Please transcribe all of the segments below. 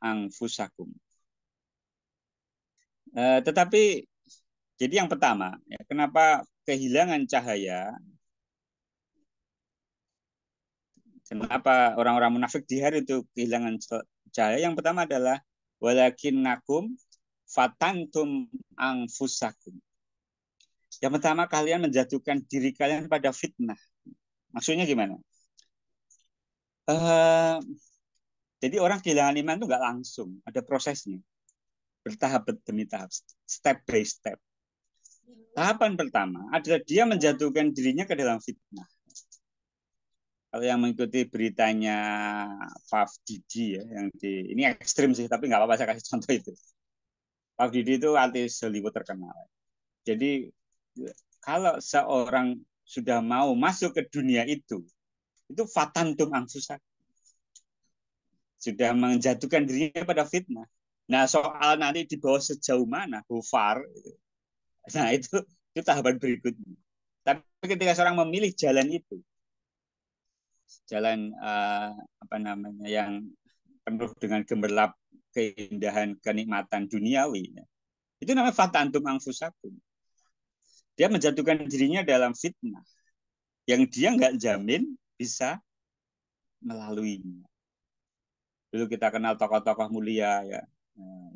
anfusakum. Tetapi jadi yang pertama, ya, kenapa kehilangan cahaya? Kenapa orang-orang munafik di hari itu kehilangan cahaya? Yang pertama adalah walakinnakum fatantum anfusakum. Yang pertama, kalian menjatuhkan diri kalian pada fitnah. Maksudnya gimana? Jadi orang kehilangan iman itu nggak langsung, ada prosesnya, bertahap demi tahap, step by step. Tahapan pertama adalah dia menjatuhkan dirinya ke dalam fitnah. Kalau yang mengikuti beritanya Puff Didi ya, yang ini ekstrim sih, tapi nggak apa-apa saya kasih contoh itu. Puff Didi itu artis Hollywood terkenal. Jadi kalau seorang sudah mau masuk ke dunia itu fatantum anfusakum, sudah menjatuhkan dirinya pada fitnah. Nah, soal nanti di bawah sejauh mana, hufar, nah itu tahapan berikutnya. Tapi ketika seorang memilih jalan itu, jalan apa namanya yang penuh dengan gemerlap keindahan kenikmatan duniawi, itu namanya fatantum anfusakum. Dia menjatuhkan dirinya dalam fitnah yang dia nggak jamin bisa melaluinya. Dulu kita kenal tokoh-tokoh mulia ya,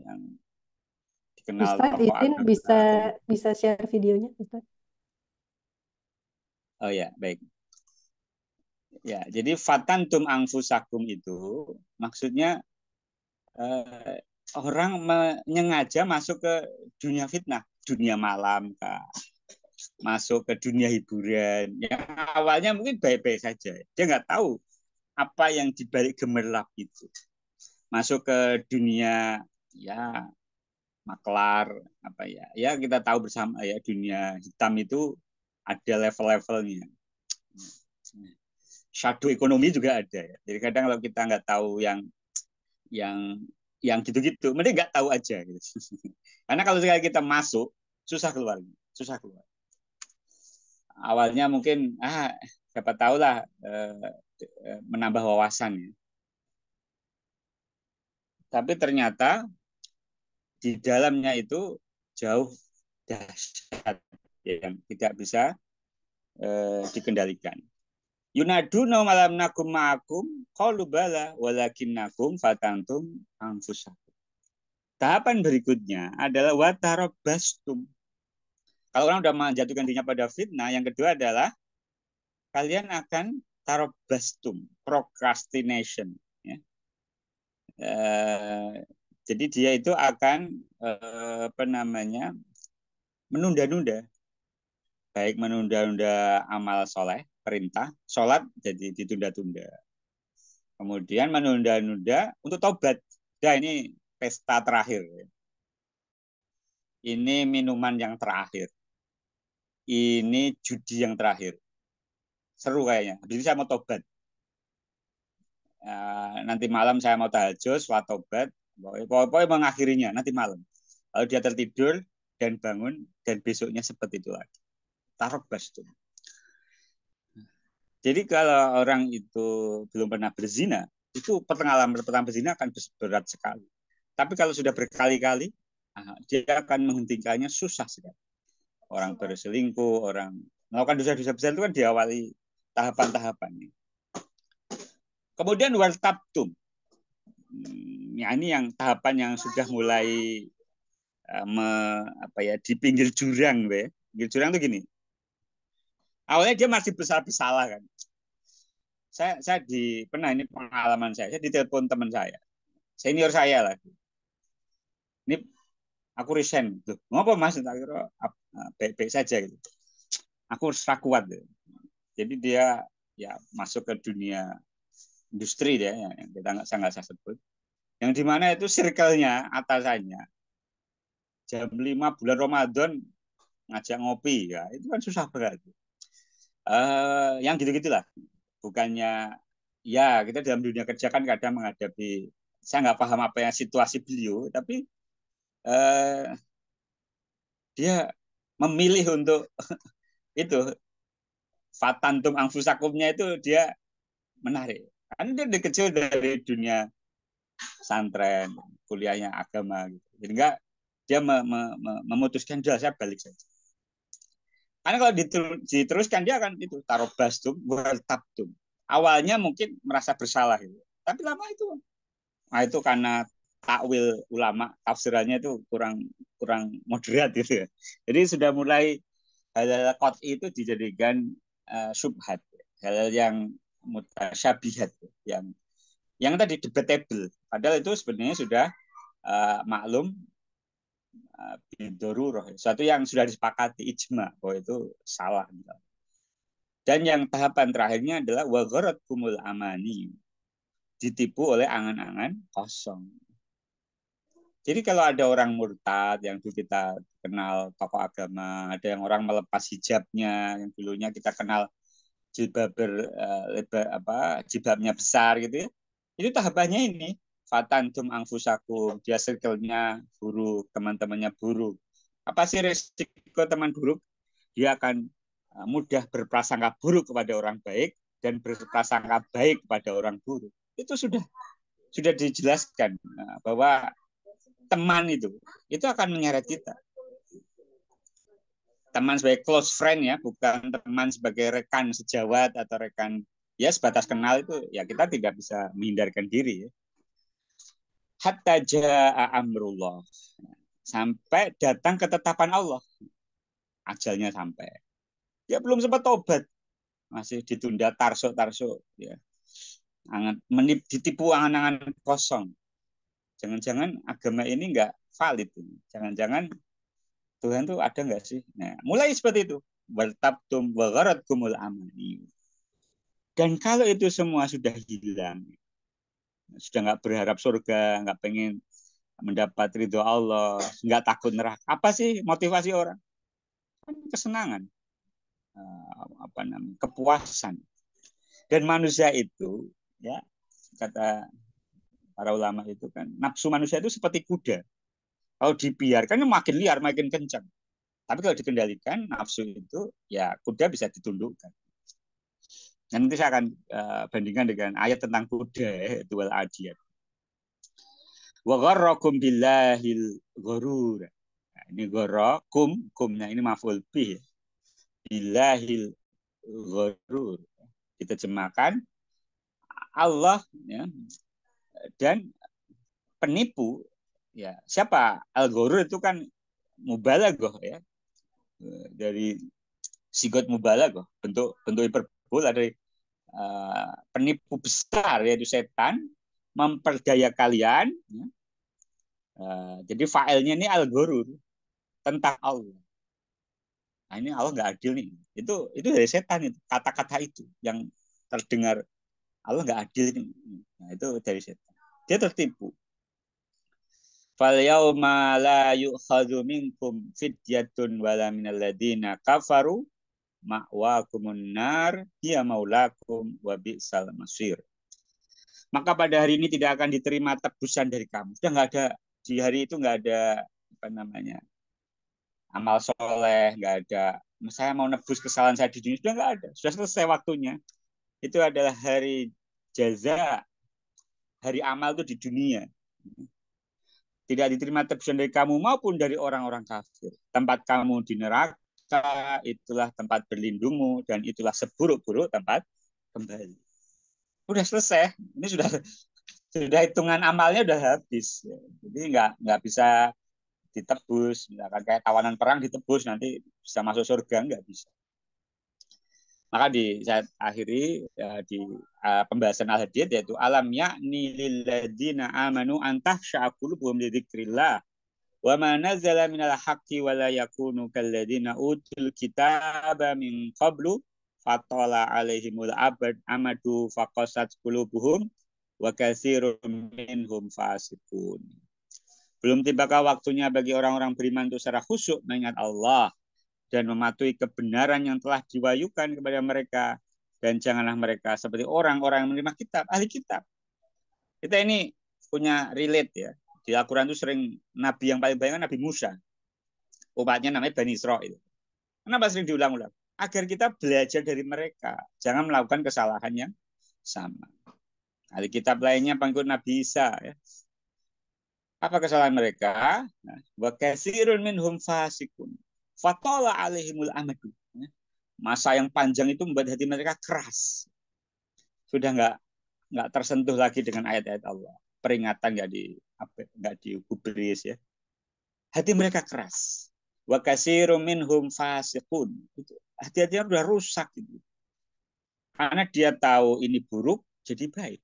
yang dikenal Ustadz, tokoh izin agama. bisa share videonya, Ustadz. Oh ya, baik. Ya, jadi fatantum anfusakum itu maksudnya orang menyengaja masuk ke dunia fitnah, dunia malam, Kak. Masuk ke dunia hiburan. Yang awalnya mungkin baik-baik saja. Dia nggak tahu apa yang dibalik gemerlap itu. Masuk ke dunia ya maklar apa ya. Ya kita tahu bersama ya dunia hitam itu ada level-levelnya. Shadow ekonomi juga ada ya. Jadi kadang kalau kita nggak tahu yang yang gitu-gitu, mending nggak tahu aja gitu. Karena kalau sekali kita masuk susah keluar, susah keluar. Awalnya mungkin siapa tahu lah menambah wawasan ya. Tapi ternyata di dalamnya itu jauh dahsyat yang tidak bisa dikendalikan. Yunaduna malam nakum ma'akum qalu bala walakinnakum fatantum anfusakum. Tahapan berikutnya adalah watarabastum. Kalau orang sudah menjatuhkan dirinya pada fitnah, yang kedua adalah kalian akan tarabastum, procrastination. Ya. Jadi dia itu akan apa namanya menunda-nunda, baik menunda-nunda amal soleh, perintah, sholat jadi ditunda-tunda. Kemudian menunda-nunda untuk tobat. Nah ini pesta terakhir. Ini minuman yang terakhir. Ini judi yang terakhir. Seru kayaknya. Habis ini saya mau tobat. Nanti malam saya mau tahajud, sholat tobat. Pokoknya mengakhirinya nanti malam. Lalu dia tertidur dan bangun dan besoknya seperti itu lagi. Tarobas itu. Jadi kalau orang itu belum pernah berzina, itu pengalaman pertama berzina akan berat sekali. Tapi kalau sudah berkali-kali, dia akan menghentikannya susah sekali. Orang berselingkuh, orang melakukan dosa-dosa besar itu kan diawali tahapan-tahapannya. Kemudian wartabtum. Ya, ini yang tahapan yang sudah mulai di pinggir jurang, pinggir jurang tuh gini. Awalnya dia masih bersalah kan. Saya pernah ini pengalaman saya ditelepon teman saya, senior saya lah. Ini aku resign. Loh, ngapa Mas? Baik-baik saja gitu. Aku kuat gitu. Jadi dia ya masuk ke dunia industri dia yang kita nggak saya sebut. Yang dimana itu circle-nya atasannya jam 5 bulan Ramadan ngajak ngopi ya itu kan susah banget. Yang gitu-gitulah. Bukannya ya kita dalam dunia kerja kan kadang menghadapi saya nggak paham apa yang situasi beliau tapi dia memilih untuk itu fatantum anfusakumnya itu dia menarik. Karena dia kecil dari dunia pesantren, kuliahnya agama gitu. Jadi enggak dia memutuskan jual saya balik saja. Karena kalau diteruskan dia akan itu taruh bastum, tabtum. Awalnya mungkin merasa bersalah itu. Tapi lama itu, nah itu karena takwil ulama tafsirannya itu kurang kurang moderat gitu ya. Jadi sudah mulai hal-hal qat'i itu dijadikan syubhat, hal-hal yang mutasyabihat, yang tadi debatable. Padahal itu sebenarnya sudah maklum bidaruroh, suatu yang sudah disepakati ijma bahwa itu salah. Dan yang tahapan terakhirnya adalah wagharat kumul amani, ditipu oleh angan-angan kosong. Jadi kalau ada orang murtad yang dulu kita kenal tokoh agama, ada yang orang melepas hijabnya yang dulunya kita kenal jilbabnya besar gitu ya. Itu tahapannya ini fatantum angfusakum, dia circle-nya buruk, teman-temannya buruk. Apa sih resiko teman buruk? Dia akan mudah berprasangka buruk kepada orang baik dan berprasangka baik kepada orang buruk. Itu sudah dijelaskan bahwa teman itu akan menyeret kita. Teman sebagai close friend ya, bukan teman sebagai rekan sejawat atau rekan ya sebatas kenal, itu ya kita tidak bisa menghindarkan diri ya. Hatta jaa amrullah, sampai datang ketetapan Allah, ajalnya sampai. Dia belum sempat tobat, masih ditunda tarso ya. Ditipu angan-angan kosong. Jangan-jangan agama ini enggak valid. Jangan-jangan Tuhan tuh ada nggak sih? Nah, mulai seperti itu. Wartabtum wa gharatkumul amani. Dan kalau itu semua sudah hilang, sudah nggak berharap surga, nggak pengen mendapat ridho Allah, nggak takut neraka. Apa sih motivasi orang? Kesenangan, kepuasan. Dan manusia itu, ya kata para ulama itu kan, nafsu manusia itu seperti kuda. Kalau dibiarkan makin liar, makin kencang. Tapi kalau dikendalikan nafsu itu, ya kuda bisa ditundukkan. Dan nanti saya akan bandingkan dengan ayat tentang kuda, yaitu wal adiyat. Wa gharrakum billahil ghurur. Nah, ini gharrakum, kumnya ini maf'ul bih. Billahil ghurur. Kita jemakan Allah ya, dan penipu ya. Siapa? Al-ghurur itu kan mubalaghah ya. Dari sigot mubalaghah, bentuk hiperbola dari penipu besar yaitu setan memperdaya kalian. Jadi failnya ini al-ghurur tentang Allah. Nah, ini Allah nggak adil nih. Itu dari setan itu, kata-kata itu yang terdengar Allah nggak adil ini. Nah, itu dari setan. Dia tertipu. Fal yauma la yu'khadhu minkum fidyatun wala minal ladina kafaru ma'wakumun nar hiya maulakum wa bi'sal masir. Maka pada hari ini tidak akan diterima tebusan dari kamu. Sudah nggak ada, di hari itu nggak ada amal soleh, nggak ada saya mau nebus kesalahan saya di dunia, sudah nggak ada, sudah selesai waktunya. Itu adalah hari jaza, hari amal itu di dunia. Tidak diterima tebusan dari kamu maupun dari orang-orang kafir. Tempat kamu di neraka, itulah tempat berlindungmu, dan itulah seburuk-buruk tempat kembali. Udah selesai, ini sudah hitungan amalnya udah habis. Jadi nggak bisa ditebus, misalkan kayak tawanan perang ditebus nanti bisa masuk surga, nggak bisa. Maka saya akhiri di pembahasan al-hadid, yaitu alam ya'ni lilladzina amanu antahsha'a qulubuhum lidzikrillah wa ma nazala minal haqqi wa la yakunu kalladzina utul kitaba min qablu fatala alaihimul amadu faqasat qulubuhum wa katsirun minhum fasiqun. Belum tibakah waktunya bagi orang-orang beriman untuk secara khusyuk mengingat Allah dan mematuhi kebenaran yang telah diwahyukan kepada mereka, dan janganlah mereka seperti orang-orang yang menerima kitab, ahli kitab. Kita ini punya relate ya. Di Al-Quran itu sering nabi yang paling banyak Nabi Musa. Umatnya namanya Bani Israil. Kenapa sering diulang-ulang? Agar kita belajar dari mereka, jangan melakukan kesalahan yang sama. Ahli kitab lainnya pengikut Nabi Isa. Ya. Apa kesalahan mereka? Wa katsirun minhum fasikun. Fatola alaihimul amadu. Ya. Masa yang panjang itu membuat hati mereka keras. Sudah nggak tersentuh lagi dengan ayat-ayat Allah. Peringatan nggak digubris ya. Hati mereka keras. Wa katsirun minhum fasikun. Itu hati-hatinya udah rusak gitu. Karena dia tahu ini buruk, jadi baik.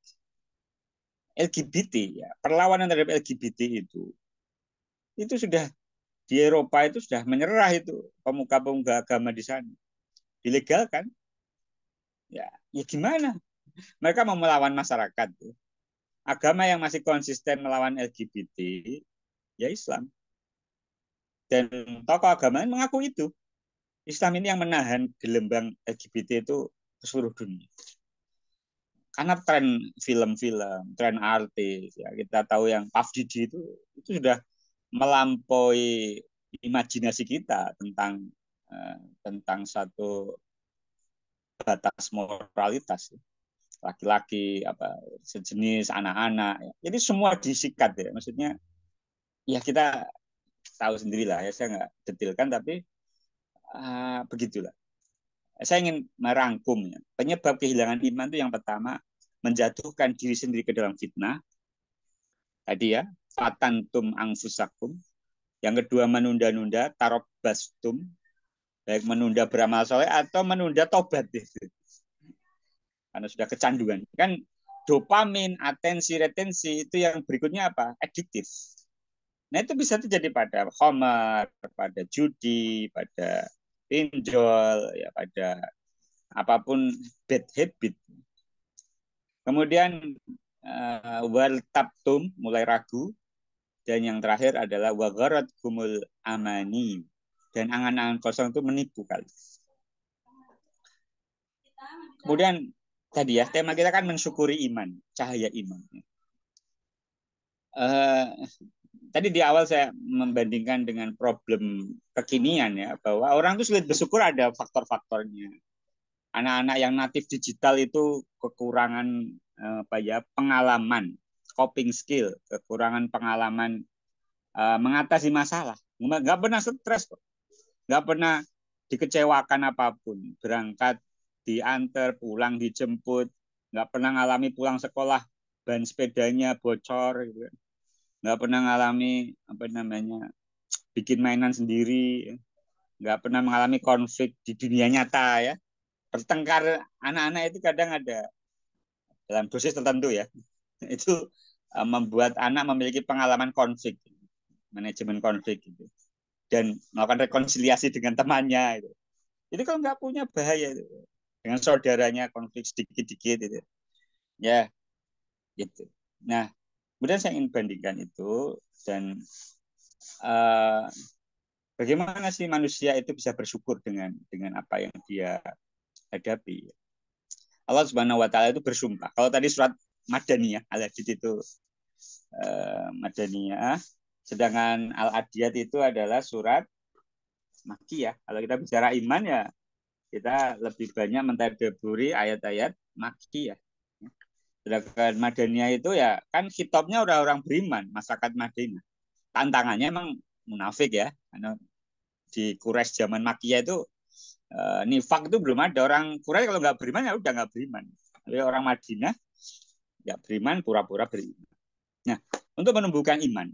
LGBT ya, perlawanan terhadap LGBT itu sudah di Eropa itu sudah menyerah itu pemuka-pemuka agama di sana. Dilegalkan. Ya gimana? Mereka mau melawan masyarakat. Agama yang masih konsisten melawan LGBT ya Islam. Dan tokoh agama mengaku itu. Islam ini yang menahan gelembang LGBT itu ke seluruh dunia. Karena tren film-film, tren artis, ya kita tahu yang Puff Didi itu sudah melampaui imajinasi kita tentang satu batas moralitas laki-laki apa sejenis anak-anak ya. Jadi semua disikat ya maksudnya ya kita tahu sendirilah ya saya nggak detilkan tapi begitulah saya ingin merangkum ya. Penyebab kehilangan iman itu yang pertama menjatuhkan diri sendiri ke dalam fitnah tadi ya fatantum angfusakum, yang kedua menunda-nunda tarobastum, baik menunda beramal soleh atau menunda tobat karena sudah kecanduan kan. Dopamin, atensi, retensi itu yang berikutnya apa? Adiktif. Nah itu bisa terjadi pada khamar, pada judi, pada pinjol, ya pada apapun bad habit. Kemudian wal tabtum, mulai ragu, dan yang terakhir adalah wagarat kumul amani, dan angan-angan kosong itu menipu kali. Kemudian tadi ya tema kita kan mensyukuri iman, cahaya iman. Tadi di awal saya membandingkan dengan problem kekinian ya bahwa orang itu sulit bersyukur ada faktor-faktornya. Anak-anak yang natif digital itu kekurangan apa ya pengalaman, coping skill, kekurangan pengalaman mengatasi masalah. Nggak pernah stres kok, nggak pernah dikecewakan apapun. Berangkat, diantar, pulang, dijemput, nggak pernah ngalami pulang sekolah ban sepedanya bocor, gitu. Nggak pernah ngalami apa namanya bikin mainan sendiri, nggak pernah mengalami konflik di dunia nyata ya. Bertengkar anak-anak itu kadang ada dalam dosis tertentu ya. Itu membuat anak memiliki pengalaman konflik, manajemen konflik gitu. Dan melakukan rekonsiliasi dengan temannya itu. Jadi kalau nggak punya bahaya itu. Dengan saudaranya konflik sedikit-sedikit itu. Ya, gitu. Nah, kemudian saya ingin bandingkan itu dan bagaimana sih manusia itu bisa bersyukur dengan apa yang dia hadapi. Allah Subhanahu wa taala itu bersumpah. Kalau tadi surat Madaniyah, Al-Hadid itu Madaniyah, sedangkan Al-Adiyat itu adalah surat Makkiyah. Kalau kita bicara iman ya kita lebih banyak mentadaburi ayat-ayat Makkiyah. Sedangkan Madaniyah itu ya kan kitabnya orang-orang beriman, masyarakat Madinah. Tantangannya emang munafik ya. Karena di Quraisy zaman Makkiyah itu nifak itu belum ada. Orang Quraisy kalau nggak beriman ya udah nggak beriman. Tapi orang Madinah nggak beriman pura-pura beriman. Nah, untuk menumbuhkan iman,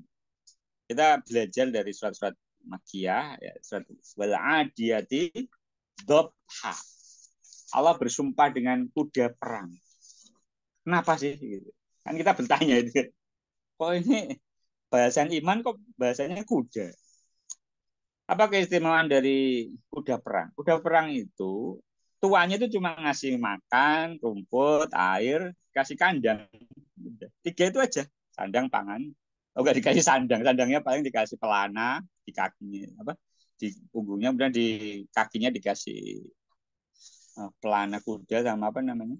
kita belajar dari surat-surat Makkiyah, ya, surat wal adiyati dhabha. Allah bersumpah dengan kuda perang. Kenapa sih? Kan kita bertanya itu. Kok ini bahasan iman kok bahasanya kuda? Apa keistimewaan dari kuda perang? Kuda perang itu tuannya itu cuma ngasih makan, rumput, air, kasih kandang. Tiga itu aja. Sandang, pangan. Oh enggak dikasih sandang. Sandangnya paling dikasih pelana di kakinya, apa? Di punggungnya, kemudian di kakinya dikasih pelana kuda sama apa namanya?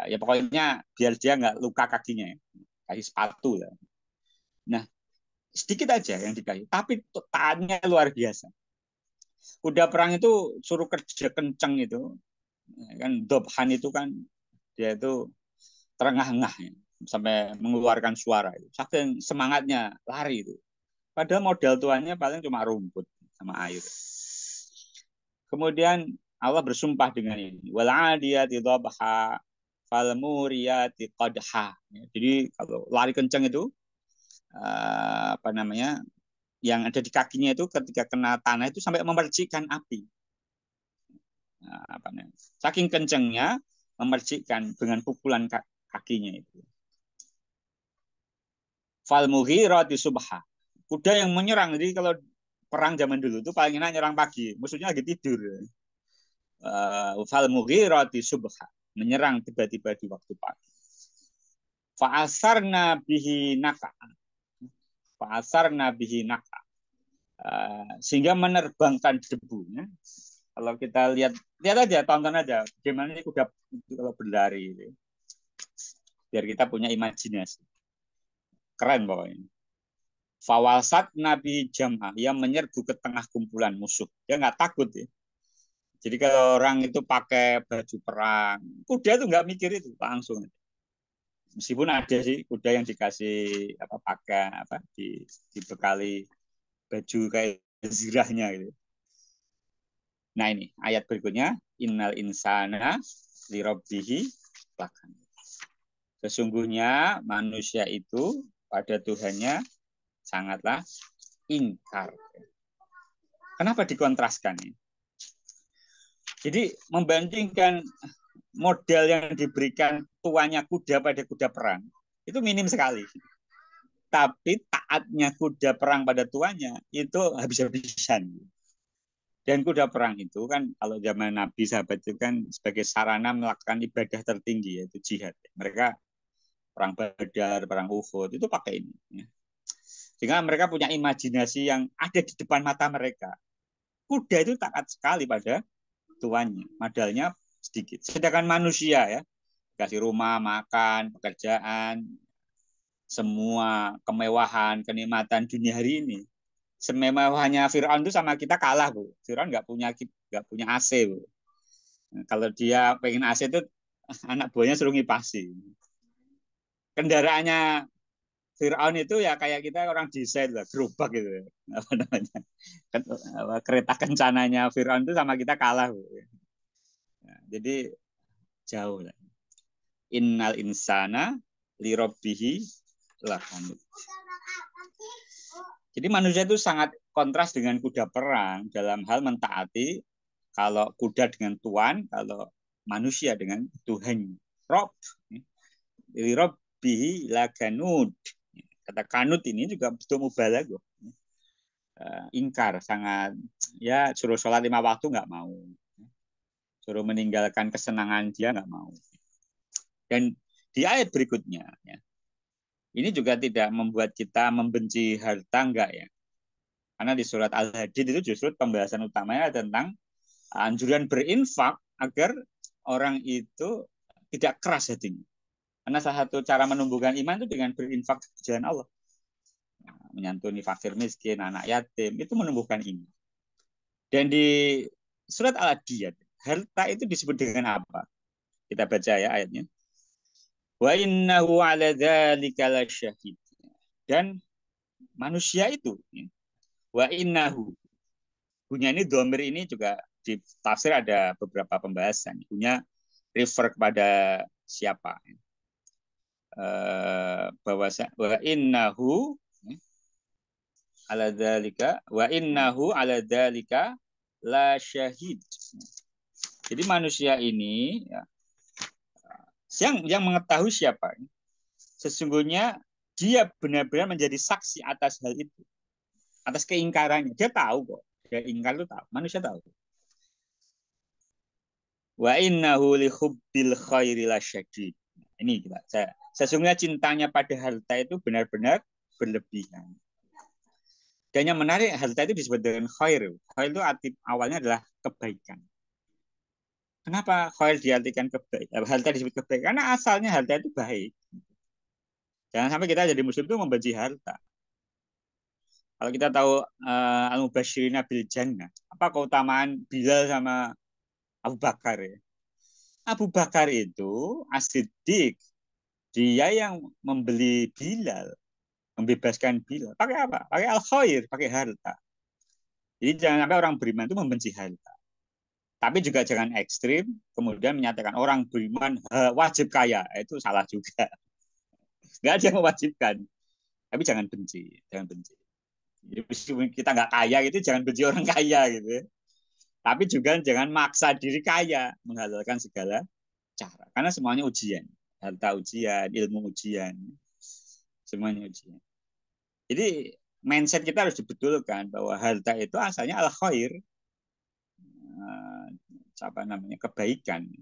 Ya pokoknya biar dia nggak luka kakinya ya. Kasih sepatu lah. Nah, sedikit aja yang dikasih, tapi taatnya luar biasa. Kuda perang itu suruh kerja kenceng itu, kan dobhan itu kan dia itu terengah-engah ya, sampai mengeluarkan suara itu. Saking semangatnya lari itu. Padahal modal tuannya paling cuma rumput sama air. Kemudian Allah bersumpah dengan ini. Wal 'adiyati dhabha fal muriyati qadha. Jadi kalau lari kencang itu apa namanya? Yang ada di kakinya itu ketika kena tanah itu sampai memercikkan api. Apa namanya? Saking kencangnya memercikkan dengan pukulan kakinya itu. Fal mughirati subha. Kuda yang menyerang. Jadi kalau perang zaman dulu itu paling enak nyerang pagi. Musuhnya lagi tidur. Fal mughirati subha. Menyerang tiba-tiba di waktu pagi. Fa'asarna bihi naka. Fa'asarna bihi naka. Sehingga menerbangkan debunya. Kalau kita lihat aja, tonton aja gimana ini kuda itu kalau berlari. Biar kita punya imajinasi. Keren pokoknya. Fawasat Nabi Jam'ah yang menyerbu ke tengah kumpulan musuh. Dia nggak takut ya. Jadi kalau orang itu pakai baju perang, kuda itu nggak mikir itu langsung. Meskipun ada sih kuda yang dikasih apa pakai apa dibekali baju kayak zirahnya gitu. Nah ini ayat berikutnya, innal insana lirabbihi lakan. Sesungguhnya manusia itu pada Tuhannya sangatlah ingkar. Kenapa dikontraskan ini? Jadi membandingkan modal yang diberikan tuannya kuda pada kuda perang itu minim sekali. Tapi taatnya kuda perang pada tuannya itu habis-habisan. Dan kuda perang itu kan kalau zaman Nabi sahabat itu kan sebagai sarana melakukan ibadah tertinggi yaitu jihad. Mereka perang Badar, perang Uhud itu pakai ini. Sehingga mereka punya imajinasi yang ada di depan mata mereka. Kuda itu taat sekali pada tuannya, modalnya sedikit. Sedangkan manusia ya, kasih rumah, makan, pekerjaan, semua kemewahan, kenikmatan dunia hari ini. Semewahnya Fir'aun itu sama kita kalah, Bu. Fir'aun nggak punya AC, Bu. Kalau dia pengen AC itu anak buahnya suruh ngipasi. Kendaraannya Fir'aun itu ya kayak kita orang desain lah, gerobak gitu. Apa namanya? Kereta kencananya Fir'aun itu sama kita kalah, Bu. Jadi jauh lah. Innal insana lirabbihi lakanut. Jadi manusia itu sangat kontras dengan kuda perang dalam hal mentaati kalau kuda dengan tuan, kalau manusia dengan Tuhan. Rob, lirabbihi lakanut. Kata kanut ini juga betul mubalaghah. Ingkar, sangat ya suruh sholat 5 waktu nggak mau. Suruh meninggalkan kesenangan dia nggak mau. Dan di ayat berikutnya, ya, ini juga tidak membuat kita membenci harta, enggak ya. Karena di surat Al-Hadid itu justru pembahasan utamanya tentang anjuran berinfak agar orang itu tidak keras hatinya. Karena salah satu cara menumbuhkan iman itu dengan berinfak di jalan Allah. Menyantuni fakir miskin, anak yatim, itu menumbuhkan iman. Dan di surat Al-Adiyat, harta itu disebut dengan apa? Kita baca ya ayatnya. Wa innahu ala dzalika lasyahid. Dan manusia itu wa innahu. Punya ini domir ini juga di tafsir ada beberapa pembahasan. Punya refer kepada siapa? Bahwa wa innahu ala dzalika wa innahu ala dzalika lasyahid. Jadi manusia ini ya, yang mengetahui siapa? Sesungguhnya dia benar-benar menjadi saksi atas hal itu, atas keingkarannya. Dia tahu kok, dia ingkar itu tahu, manusia tahu. Wa innahu li hubbil khairi lasyadid. Ini kita, sesungguhnya cintanya pada harta itu benar-benar berlebihan. Dan yang menarik, harta itu disebut dengan khair. Khair itu arti awalnya adalah kebaikan. Kenapa khair diartikan kebaikan? Harta disebut kebaikan karena asalnya harta itu baik. Jangan sampai kita jadi muslim itu membenci harta. Kalau kita tahu al-mubasysyirin bil jannah, apa keutamaan Bilal sama Abu Bakar ya? Abu Bakar itu as-siddiq Dia yang membeli Bilal, membebaskan Bilal. Pakai apa? Pakai al-khair, pakai harta. Jadi jangan sampai orang beriman itu membenci harta. Tapi juga jangan ekstrim, kemudian menyatakan orang beriman wajib kaya. Itu salah juga. Nggak ada yang mewajibkan. Tapi jangan benci, jangan benci. Jadi meskipun kita nggak kaya gitu, jangan benci orang kaya gitu. Tapi juga jangan maksa diri kaya, menghalalkan segala cara. Karena semuanya ujian. Harta ujian, ilmu ujian, semuanya ujian. Jadi mindset kita harus dibetulkan bahwa harta itu asalnya al khair, apa namanya, kebaikan.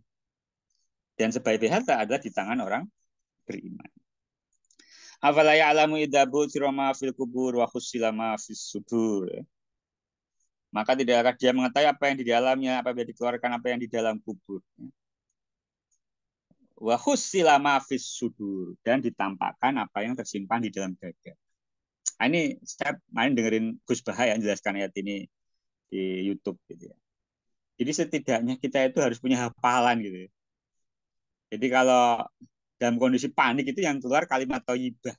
Dan sebaik-baik harta adalah di tangan orang beriman. Afala ya'lamu idza bu'thira ma fil kubur wa khussila ma fis sudur. Maka tidakkah dia mengetahui apa yang di dalamnya, apa yang dikeluarkan, apa yang di dalam kubur. Wa khussila ma fis sudur, dan ditampakkan apa yang tersimpan di dalam dada. Nah, ini saya main dengerin Gus Bahaya menjelaskan ayat ini di YouTube gitu ya. Jadi setidaknya kita itu harus punya hafalan gitu. Jadi kalau dalam kondisi panik itu yang keluar kalimat thayyibah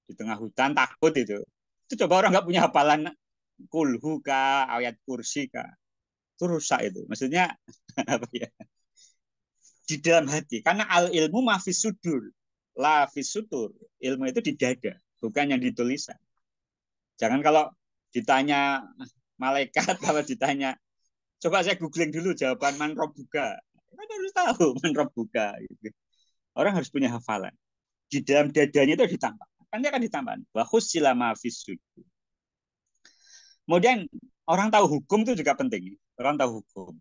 di tengah hutan takut itu. Itu coba orang nggak punya hafalan kulhu kah, ayat kursi kah, itu rusak itu. Maksudnya apa ya? Di dalam hati. Karena al ilmu mafis sudur, la fis sutur. Ilmu itu di dada, bukan yang di tulisan. Jangan kalau ditanya malaikat, kalau ditanya, coba saya googling dulu jawaban man robuka. Kan harus tahu man robuka. Gitu. Orang harus punya hafalan. Di dalam dadanya itu ditambah. Kan dia akan ditambah. Bahus silama fisu. Kemudian orang tahu hukum itu juga penting. Orang tahu hukum.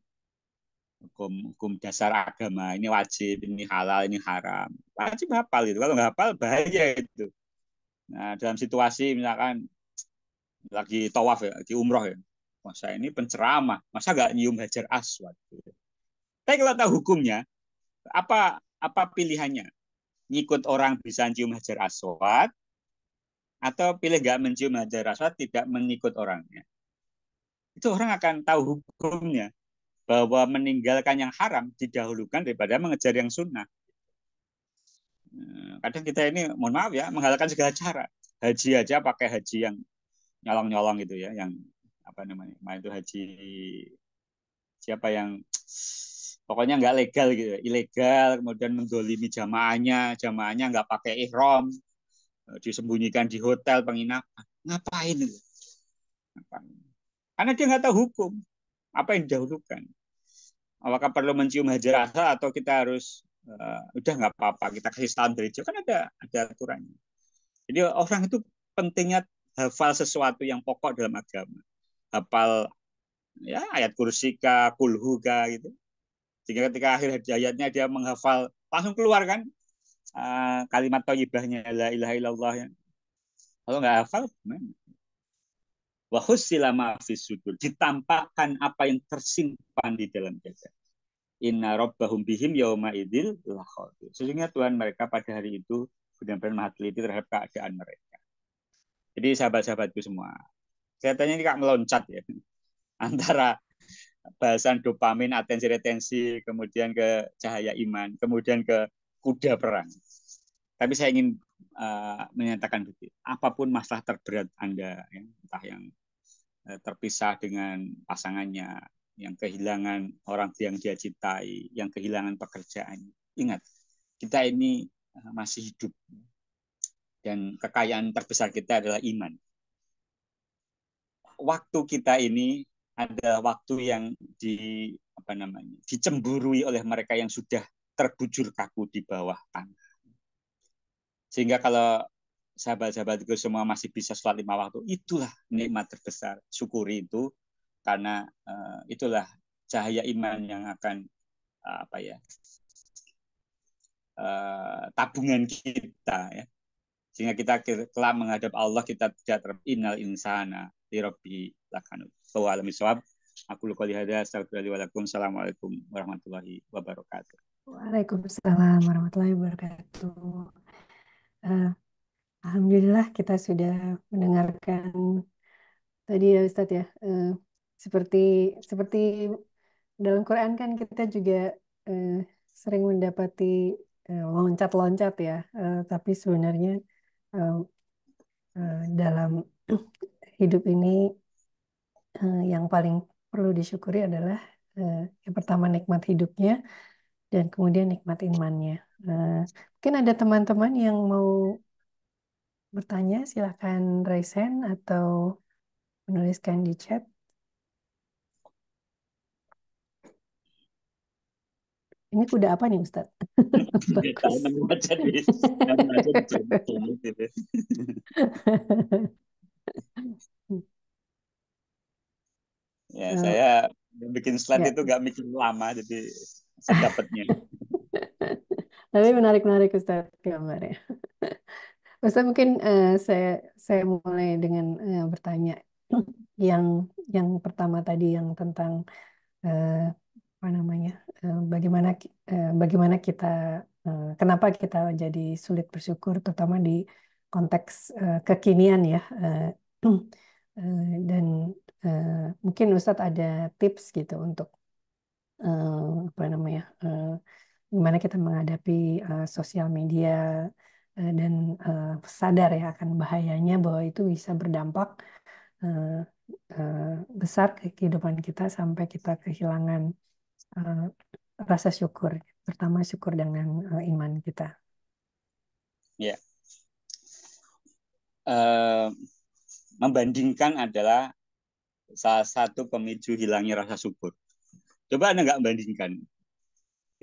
Hukum dasar agama. Ini wajib, ini halal, ini haram. Wajib hafal itu. Kalau nggak hafal bahaya itu. Nah, dalam situasi misalkan lagi tawaf ya, lagi umroh ya. Masa ini penceramah, masa nggak nyium hajar aswad. Tapi kalau tahu hukumnya, apa pilihannya? Ngikut orang bisa cium hajar aswad, atau pilih nggak mencium hajar aswad, tidak mengikut orangnya. Itu orang akan tahu hukumnya, bahwa meninggalkan yang haram didahulukan daripada mengejar yang sunnah. Kadang kita ini, mohon maaf ya, menghalalkan segala cara. Haji aja pakai haji yang nyolong-nyolong gitu ya, yang apa namanya, itu haji siapa yang pokoknya nggak legal gitu, ilegal, kemudian mendolimi jamaahnya nggak pakai ihram, disembunyikan di hotel penginapan. Ngapain itu? Ngapain? Karena dia nggak tahu hukum. Apa yang didahulukan? Apakah perlu mencium hajar asal atau kita harus udah nggak apa-apa, kita kasih salam dari jauh, kan ada aturannya. Jadi orang itu pentingnya hafal sesuatu yang pokok dalam agama. Hafal ya ayat kursika, kulhuga gitu. Sehingga ketika akhir ayatnya dia menghafal, langsung keluar kan kalimat thayyibahnya la ilaha illallah. Kalau nggak hafal gimana? Wa husila ma sudur, ditampakkan apa yang tersimpan di dalam dada. Inna rabbahum bihim yauma idzil lakhabir. Sesungguhnya Tuhan mereka pada hari itu benar-benar maha teliti terhadap keadaan mereka. Jadi sahabat-sahabatku semua, kelihatannya ini kak meloncat ya antara bahasan dopamin, atensi retensi, kemudian ke cahaya iman, kemudian ke kuda perang. Tapi saya ingin menyatakan begitu. Apapun masalah terberat Anda, ya, entah yang terpisah dengan pasangannya, yang kehilangan orang yang dia cintai, yang kehilangan pekerjaan. Ingat, kita ini masih hidup dan kekayaan terbesar kita adalah iman. Waktu kita ini adalah waktu yang dicemburui oleh mereka yang sudah terbujur kaku di bawah tanah. Sehingga kalau sahabat-sahabatku semua masih bisa sholat 5 waktu, itulah nikmat terbesar. Syukuri itu, karena itulah cahaya iman yang akan tabungan kita ya. Sehingga kita kelak menghadap Allah, kita tidak innal insana li rabbi lakanut. Wa alam bisawab. Aku lupa lihada. Assalamualaikum warahmatullahi wabarakatuh. Waalaikumsalam warahmatullahi wabarakatuh. Eh, Alhamdulillah kita sudah mendengarkan tadi ya Ustadz ya. Seperti seperti dalam Quran kan kita juga eh, sering mendapati loncat-loncat ya, tapi sebenarnya eh, dalam hidup ini yang paling perlu disyukuri adalah yang pertama nikmat hidupnya dan kemudian nikmat imannya. Mungkin ada teman-teman yang mau bertanya, silahkan raise hand atau menuliskan di chat. Ini kuda apa nih Ustadz? Bagus. Tahu nemu aja di channel gitu. Ya, Eh, saya bikin slide ya, itu nggak mikir lama, jadi saya dapatnya. tapi menarik-menarik Ustadz gambarnya. Ustadz mungkin saya mulai dengan bertanya yang yang pertama tadi yang tentang eh, apa namanya bagaimana kita kenapa kita jadi sulit bersyukur terutama di konteks kekinian ya dan eh, mungkin Ustadz ada tips gitu untuk apa namanya gimana kita menghadapi sosial media dan sadar ya akan bahayanya bahwa itu bisa berdampak eh, eh, besar ke kehidupan kita sampai kita kehilangan eh, rasa syukur, pertama syukur dengan iman kita. Ya, eh, membandingkan adalah salah satu pemicu hilangnya rasa syukur. Coba Anda nggak membandingkan,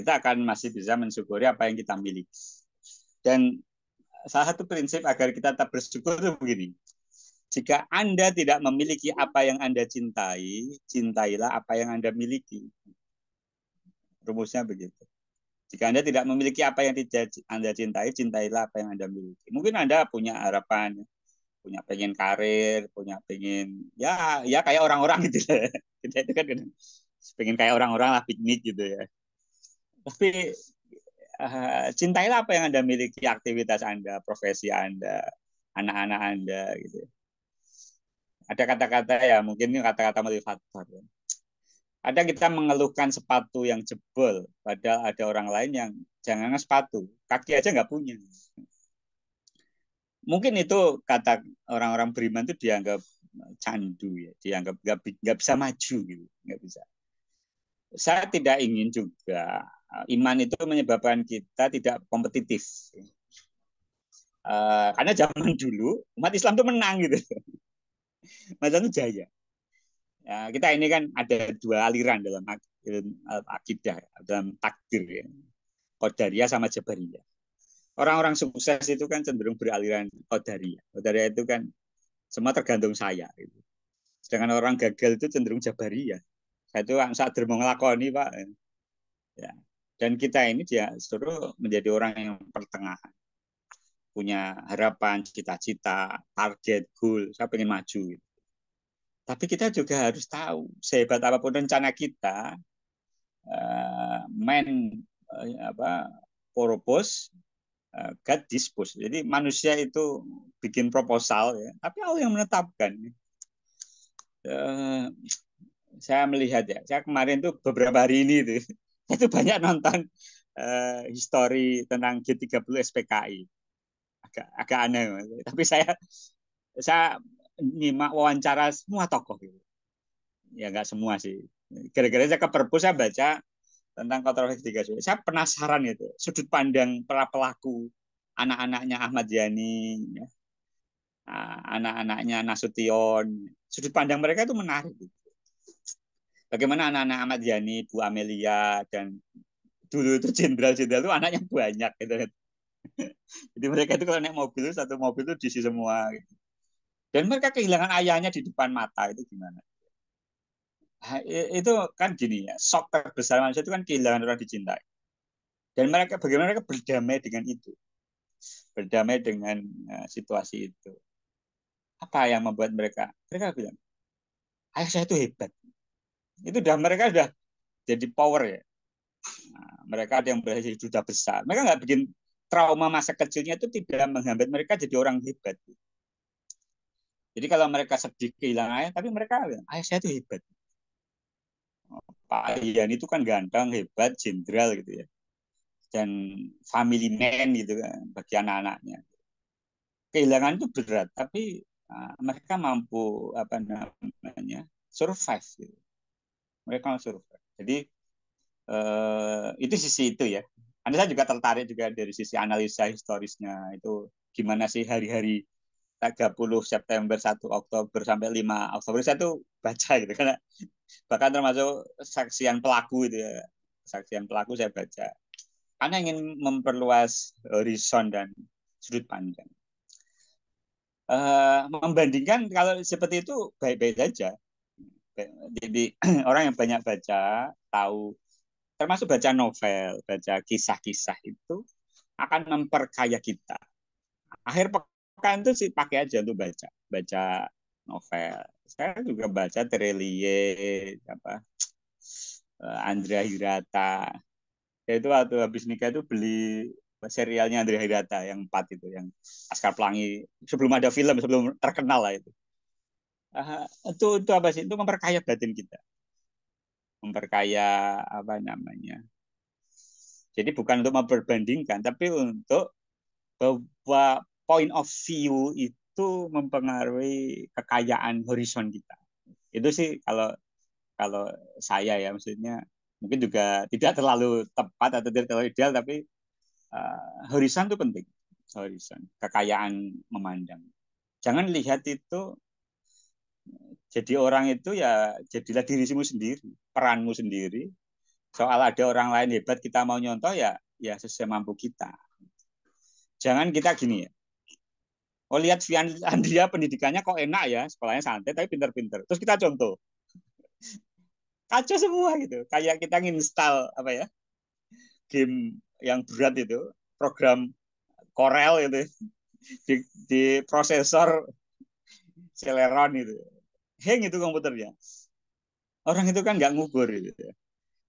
kita akan masih bisa mensyukuri apa yang kita miliki. Dan salah satu prinsip agar kita tetap bersyukur itu begini. Jika Anda tidak memiliki apa yang Anda cintai, cintailah apa yang Anda miliki. Rumusnya begitu. Jika Anda tidak memiliki apa yang Anda cintai, cintailah apa yang Anda miliki. Mungkin Anda punya harapan, punya pengen karir, punya pengen ya kayak orang-orang gitu ya. Kita itu kan pengen kayak orang-orang lah, piknik gitu ya. Tapi cintailah apa yang Anda miliki, aktivitas Anda, profesi Anda, anak-anak Anda gitu. Ada kata-kata ya, mungkin ini kata-kata motivator. Ya. Ada kita mengeluhkan sepatu yang jebol, padahal ada orang lain yang jangan sepatu, kaki aja nggak punya. Mungkin itu kata orang-orang beriman itu dianggap candu ya, dianggap nggak bisa maju gitu, nggak bisa. Saya tidak ingin juga iman itu menyebabkan kita tidak kompetitif. Karena zaman dulu umat Islam itu menang gitu, umat Islam itu jaya. Ya, kita ini kan ada dua aliran dalam akidah, dalam takdir ya. Qadariyah sama Jabariyah. Orang-orang sukses itu kan cenderung beraliran Qadariyah. Qadariyah itu kan semua tergantung saya. Gitu. Sedangkan orang gagal itu cenderung Jabariyah. Saya itu saat mau ngelakoni Pak. Ya. Dan kita ini dia suruh menjadi orang yang pertengahan. Punya harapan, cita-cita, target, goal. Saya pengen maju. Gitu. Tapi kita juga harus tahu, sehebat apapun rencana kita, main apa purpose God dispose. Jadi manusia itu bikin proposal ya, tapi Allah yang menetapkan. Uh, saya melihat ya, saya kemarin tuh beberapa hari ini tuh, saya tuh banyak nonton histori tentang G30 SPKI. Agak aneh, tapi saya nyimak wawancara semua tokoh gitu. Ya nggak semua sih. Gara-gara saya ke perpus saya baca tentang kontroversi tiga sudut. Saya penasaran itu sudut pandang para pelaku, anak-anaknya Ahmad Yani, ya, anak-anaknya Nasution, sudut pandang mereka itu menarik. Bagaimana anak-anak Ahmad Yani, Bu Amelia, dan dulu itu jenderal-jenderal itu anaknya banyak gitu. Jadi mereka itu kalau naik mobil satu mobil itu diisi semua. Gitu. Dan mereka kehilangan ayahnya di depan mata itu gimana? Itu kan gini ya, shock terbesar manusia itu kan kehilangan orang dicintai. Dan mereka bagaimana mereka berdamai dengan itu, berdamai dengan situasi itu. Apa yang membuat mereka bilang, ayah saya itu hebat. Itu udah mereka sudah jadi power ya. Nah, mereka ada yang berhasil duta besar. Mereka nggak bikin trauma masa kecilnya itu tidak menghambat mereka jadi orang hebat. Jadi kalau mereka sedih kehilangan ayah, tapi mereka bilang, ayah saya itu hebat. Pak Ian itu kan ganteng, hebat, jenderal gitu ya. dan family man gitu kan bagi anak-anaknya. Kehilangan itu berat, tapi mereka mampu apa namanya survive. Gitu. Mereka survive. Jadi itu sisi itu ya. Anda saya juga tertarik juga dari sisi analisa historisnya itu gimana sih hari-hari 30 September 1 Oktober sampai 5 Oktober saya tuh baca gitu karena bahkan termasuk saksian pelaku itu ya. Saksian pelaku saya baca. Karena ingin memperluas horizon dan sudut pandang. Membandingkan kalau seperti itu baik-baik saja. Jadi orang yang banyak baca tahu termasuk baca novel, baca kisah-kisah itu akan memperkaya kita. Akhir pekan itu sih pakai aja untuk baca novel. Saya juga baca Terelie, apa Andrea Hirata. Itu waktu habis nikah itu beli serialnya Andrea Hirata yang 4 itu, yang Laskar Pelangi sebelum ada film, sebelum terkenal lah itu. Itu apa sih? Itu memperkaya batin kita, memperkaya apa namanya. Jadi bukan untuk memperbandingkan, tapi untuk bahwa point of view itu mempengaruhi kekayaan horizon kita. Itu sih kalau kalau saya ya maksudnya mungkin juga tidak terlalu tepat atau tidak terlalu ideal, tapi horizon itu penting. Horizon, kekayaan memandang. Jangan lihat itu jadi orang itu ya jadilah dirimu sendiri, peranmu sendiri. Soal ada orang lain hebat kita mau nyontoh ya sesuai mampu kita. Jangan kita gini ya. Oh lihat Vian Andria pendidikannya kok enak ya, sekolahnya santai tapi pinter-pinter. Terus kita contoh. Kacau semua gitu. Kayak kita nginstal apa ya? Game yang berat itu, program Corel itu di prosesor Celeron itu. Hang itu komputernya. Orang itu kan nggak ngubur gitu.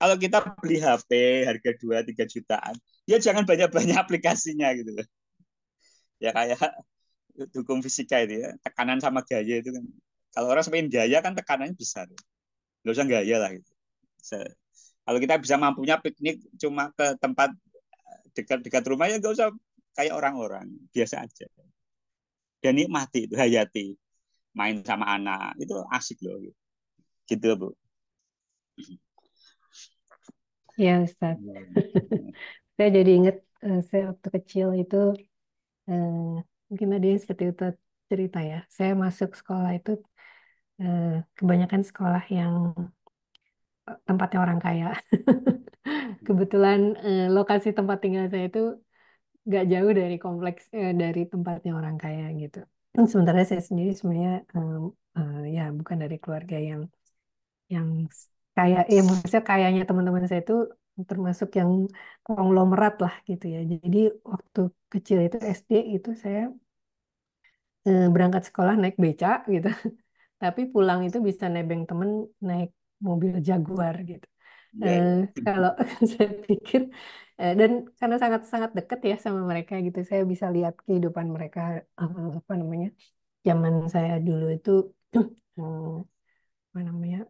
Kalau kita beli HP harga 2-3 jutaan, ya jangan banyak-banyak aplikasinya gitu. Ya kayak hukum fisika itu ya, tekanan sama gaya itu kan. Kalau orang semakin gaya kan tekanannya besar. Nggak usah gaya lah gitu. Kalau kita bisa mampunya piknik cuma ke tempat dekat-dekat rumah ya nggak usah kayak orang-orang, biasa aja. Dan nikmati itu, hayati. Main sama anak, itu asik loh. Gitu, Bu. Ya, Ustaz. Saya jadi ingat saya waktu kecil itu eh, mungkin ada yang seperti itu cerita ya. Saya masuk sekolah itu eh, kebanyakan sekolah yang tempatnya orang kaya. Kebetulan lokasi tempat tinggal saya itu nggak jauh dari kompleks dari tempatnya orang kaya gitu. Sementara saya sendiri sebenarnya ya bukan dari keluarga yang kaya, ya maksudnya kayanya teman-teman saya itu termasuk yang konglomerat lah gitu ya. Jadi waktu kecil itu SD itu saya berangkat sekolah naik beca gitu. Tapi pulang itu bisa nebeng temen naik mobil Jaguar gitu. Ya, Eh, ya. kalau saya pikir dan karena sangat-sangat dekat ya sama mereka gitu, saya bisa lihat kehidupan mereka apa namanya zaman saya dulu itu eh, apa namanya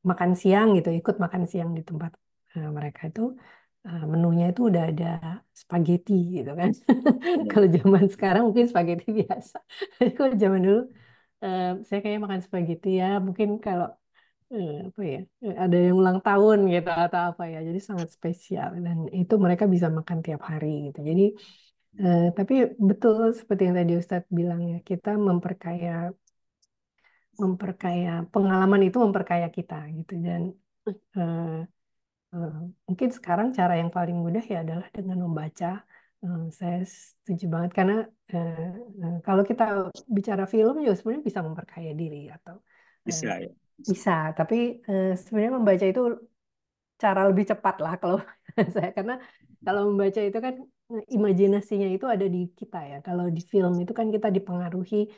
makan siang gitu, ikut makan siang di tempat mereka itu menunya itu udah ada spaghetti gitu kan. Ya. Kalau zaman sekarang mungkin spaghetti biasa. Tapi kalau zaman dulu saya kayak makan spaghetti ya mungkin kalau apa ya ada yang ulang tahun gitu atau apa ya jadi sangat spesial dan itu mereka bisa makan tiap hari gitu jadi tapi betul seperti yang tadi Ustadz bilang ya kita memperkaya pengalaman itu memperkaya kita gitu dan eh, eh, mungkin sekarang cara yang paling mudah ya adalah dengan membaca. Saya setuju banget karena eh, kalau kita bicara film juga sebenarnya bisa memperkaya diri atau eh, Bisa ya. bisa, tapi sebenarnya membaca itu cara lebih cepat lah kalau saya karena kalau membaca itu kan imajinasinya itu ada di kita ya. Kalau di film itu kan kita dipengaruhi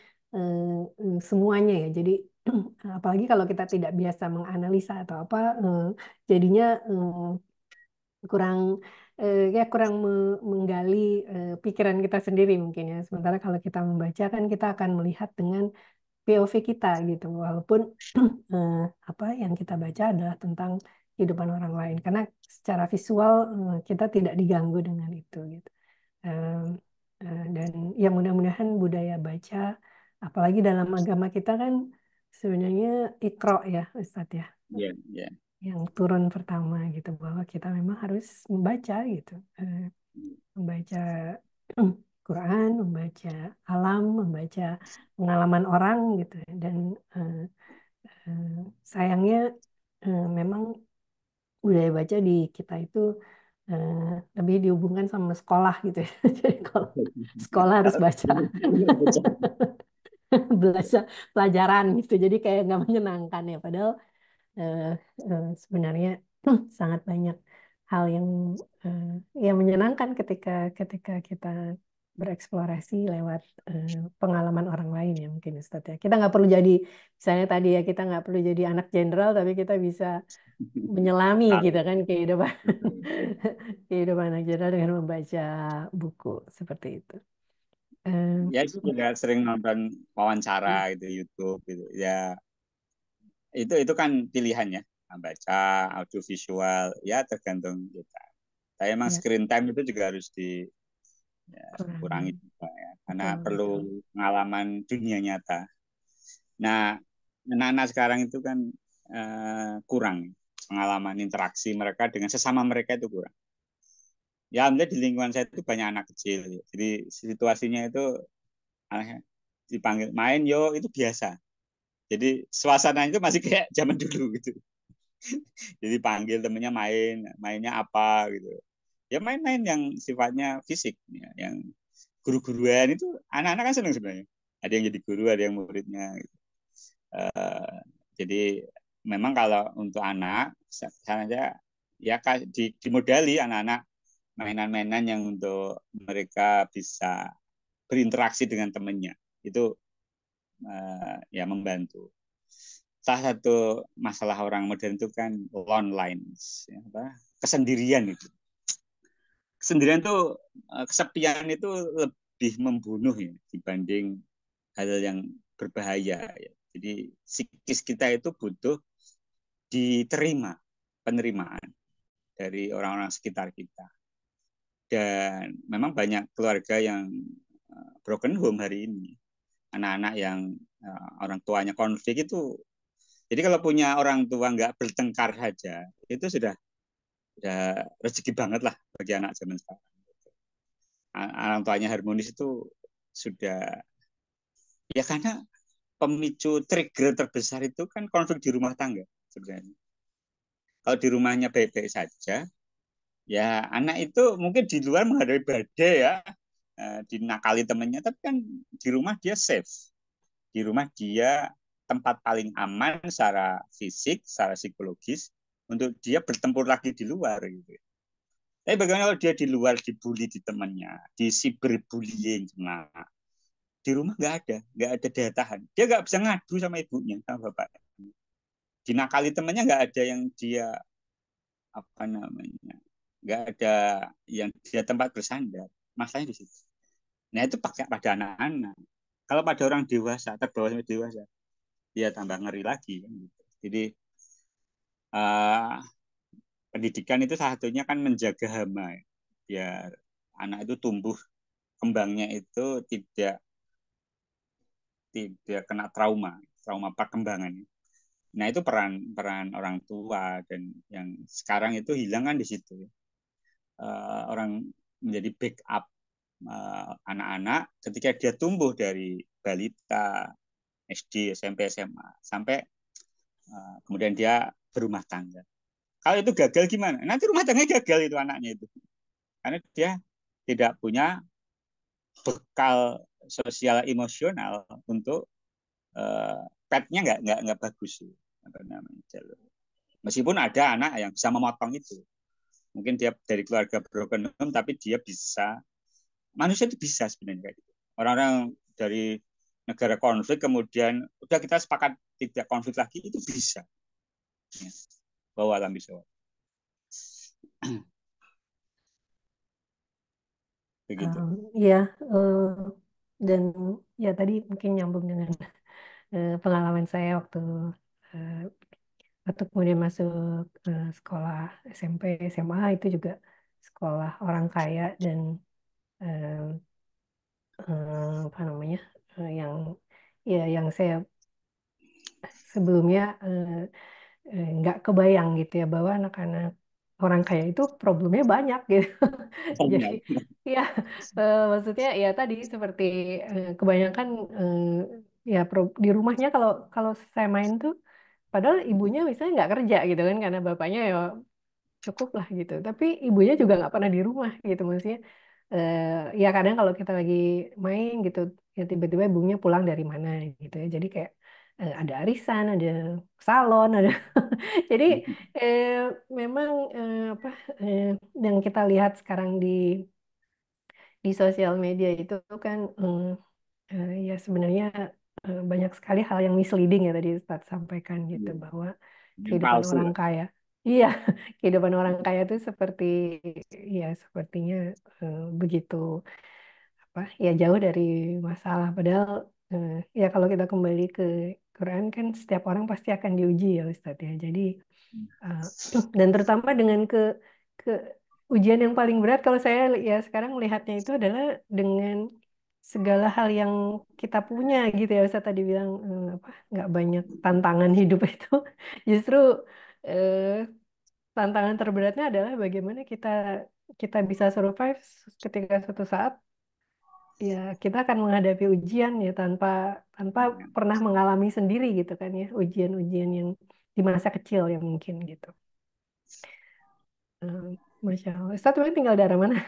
semuanya ya. Jadi apalagi kalau kita tidak biasa menganalisa atau apa, jadinya kurang ya kurang menggali pikiran kita sendiri mungkin ya. Sementara kalau kita membaca kan kita akan melihat dengan POV kita gitu. Walaupun eh, apa yang kita baca adalah tentang kehidupan orang lain karena secara visual kita tidak diganggu dengan itu gitu. Eh, dan ya mudah-mudahan budaya baca, apalagi dalam agama kita kan sebenarnya Iqra ya Ustadz ya, Iya, iya. yang turun pertama gitu bahwa kita memang harus membaca gitu. Membaca Quran, membaca alam, membaca pengalaman orang gitu ya. Dan eh, eh, sayangnya memang budaya baca di kita itu eh, lebih dihubungkan sama sekolah gitu ya. Jadi kalau sekolah harus Kalau baca, belajar pelajaran gitu. Jadi kayak nggak menyenangkan ya. Padahal eh, sebenarnya sangat banyak hal eh, yang menyenangkan ketika ketika kita bereksplorasi lewat eh, pengalaman orang lain ya mungkin Ustadz ya. Kita nggak perlu jadi misalnya tadi ya kita nggak perlu jadi anak jenderal tapi kita bisa menyelami gitu kan kehidupan kehidupan anak jenderal dengan membaca buku seperti itu. Eh, ya itu juga sering nonton wawancara gitu YouTube gitu. Ya itu kan pilihannya, baca audio visual ya tergantung kita. Saya emang ya screen time itu juga harus dikurangi kurang juga ya, karena betul perlu betul. pengalaman dunia nyata. Nah, anak-anak sekarang itu kan kurang pengalaman interaksi mereka dengan sesama mereka itu kurang. Ya, alhamdulillah di lingkungan saya itu banyak anak kecil. Jadi situasinya itu anaknya dipanggil main yo itu biasa. Jadi suasana itu masih kayak zaman dulu gitu. Jadi panggil temennya mainnya apa gitu. Ya main-main yang sifatnya fisik, ya, yang guru-guruan itu anak-anak kan seneng sebenarnya. Ada yang jadi guru, ada yang muridnya. Gitu. Uh, jadi memang kalau untuk anak, saja ya dimodali anak-anak mainan-mainan yang untuk mereka bisa berinteraksi dengan temennya itu ya membantu. Salah satu masalah orang modern itu kan loneliness, ya, kesendirian itu. Kesendirian tuh kesepian itu lebih membunuh ya dibanding hal yang berbahaya. Ya. Jadi psikis kita itu butuh diterima, penerimaan dari orang-orang sekitar kita. Dan memang banyak keluarga yang broken home hari ini. Anak-anak yang orang tuanya konflik itu, jadi kalau punya orang tua nggak bertengkar saja, itu sudah rezeki banget lah bagi anak zaman sekarang. Orang tuanya harmonis itu sudah, ya karena pemicu trigger terbesar itu kan konflik di rumah tangga sebenarnya. Kalau di rumahnya baik-baik saja, ya anak itu mungkin di luar menghadapi badai ya, dinakali temennya, tapi kan di rumah dia safe. Di rumah dia tempat paling aman secara fisik, secara psikologis, untuk dia bertempur lagi di luar gitu. Tapi bagaimana kalau dia di luar dibully di temannya, di cyberbullying, nah, di rumah nggak ada daya tahan. Dia nggak bisa ngadu sama ibunya, sama bapak. Dinakali temannya nggak ada yang dia apa namanya, nggak ada yang dia tempat bersandar. Masalahnya di situ. Nah itu pakai pada anak-anak. Kalau pada orang dewasa, terbawa sampai dewasa, dia tambah ngeri lagi. Kan, gitu. Jadi uh, pendidikan itu salah satunya kan menjaga hama, ya. Biar anak itu tumbuh kembangnya itu tidak kena trauma perkembangan. Nah itu peran peran orang tua, dan yang sekarang itu hilang kan di situ. Orang menjadi backup anak-anak ketika dia tumbuh dari balita, SD, SMP, SMA sampai kemudian dia berumah tangga. Kalau itu gagal gimana? Nanti rumah tangga gagal itu anaknya itu, karena dia tidak punya bekal sosial emosional untuk petnya nggak bagus, apa namanya, meskipun ada anak yang bisa memotong itu, mungkin dia dari keluarga broken home tapi dia bisa, manusia itu bisa sebenarnya kayak gitu. Orang-orang dari negara konflik kemudian udah kita sepakat tidak konflik lagi itu bisa, ya. Bahwa alam bisa begitu. Ya, eh, dan ya tadi mungkin nyambung dengan pengalaman saya waktu eh, atau kemudian masuk sekolah SMP, SMA itu juga sekolah orang kaya dan eh, apa namanya yang ya yang saya sebelumnya nggak kebayang gitu ya bahwa anak-anak orang kaya itu problemnya banyak gitu. Jadi Banyak. ya maksudnya ya tadi seperti kebanyakan ya di rumahnya kalau kalau saya main tuh padahal ibunya misalnya nggak kerja gitu kan karena bapaknya ya cukup lah gitu. Tapi ibunya juga nggak pernah di rumah gitu maksudnya. eh, ya kadang kalau kita lagi main gitu ya tiba-tiba ibunya pulang dari mana gitu ya. Jadi kayak ada arisan, ada salon, ada jadi eh, memang apa eh, yang kita lihat sekarang di sosial media itu kan ya sebenarnya banyak sekali hal yang misleading ya tadi Ustadz sampaikan gitu Iya, bahwa yang kehidupan palsu orang lah. kaya, iya kehidupan orang kaya itu seperti ya sepertinya begitu apa ya jauh dari masalah. Padahal eh, ya kalau kita kembali ke Quran kan setiap orang pasti akan diuji ya Ustadz ya. Jadi uh, dan terutama dengan ke ujian yang paling berat kalau saya ya sekarang melihatnya itu adalah dengan segala hal yang kita punya gitu ya Ustaz tadi bilang apa nggak banyak tantangan hidup itu justru eh, tantangan terberatnya adalah bagaimana kita kita bisa survive ketika suatu saat ya kita akan menghadapi ujian ya tanpa tanpa pernah mengalami sendiri gitu kan ya ujian-ujian yang di masa kecil ya mungkin gitu. Eh, Masya Allah. Ustaz memang tinggal daerah mana?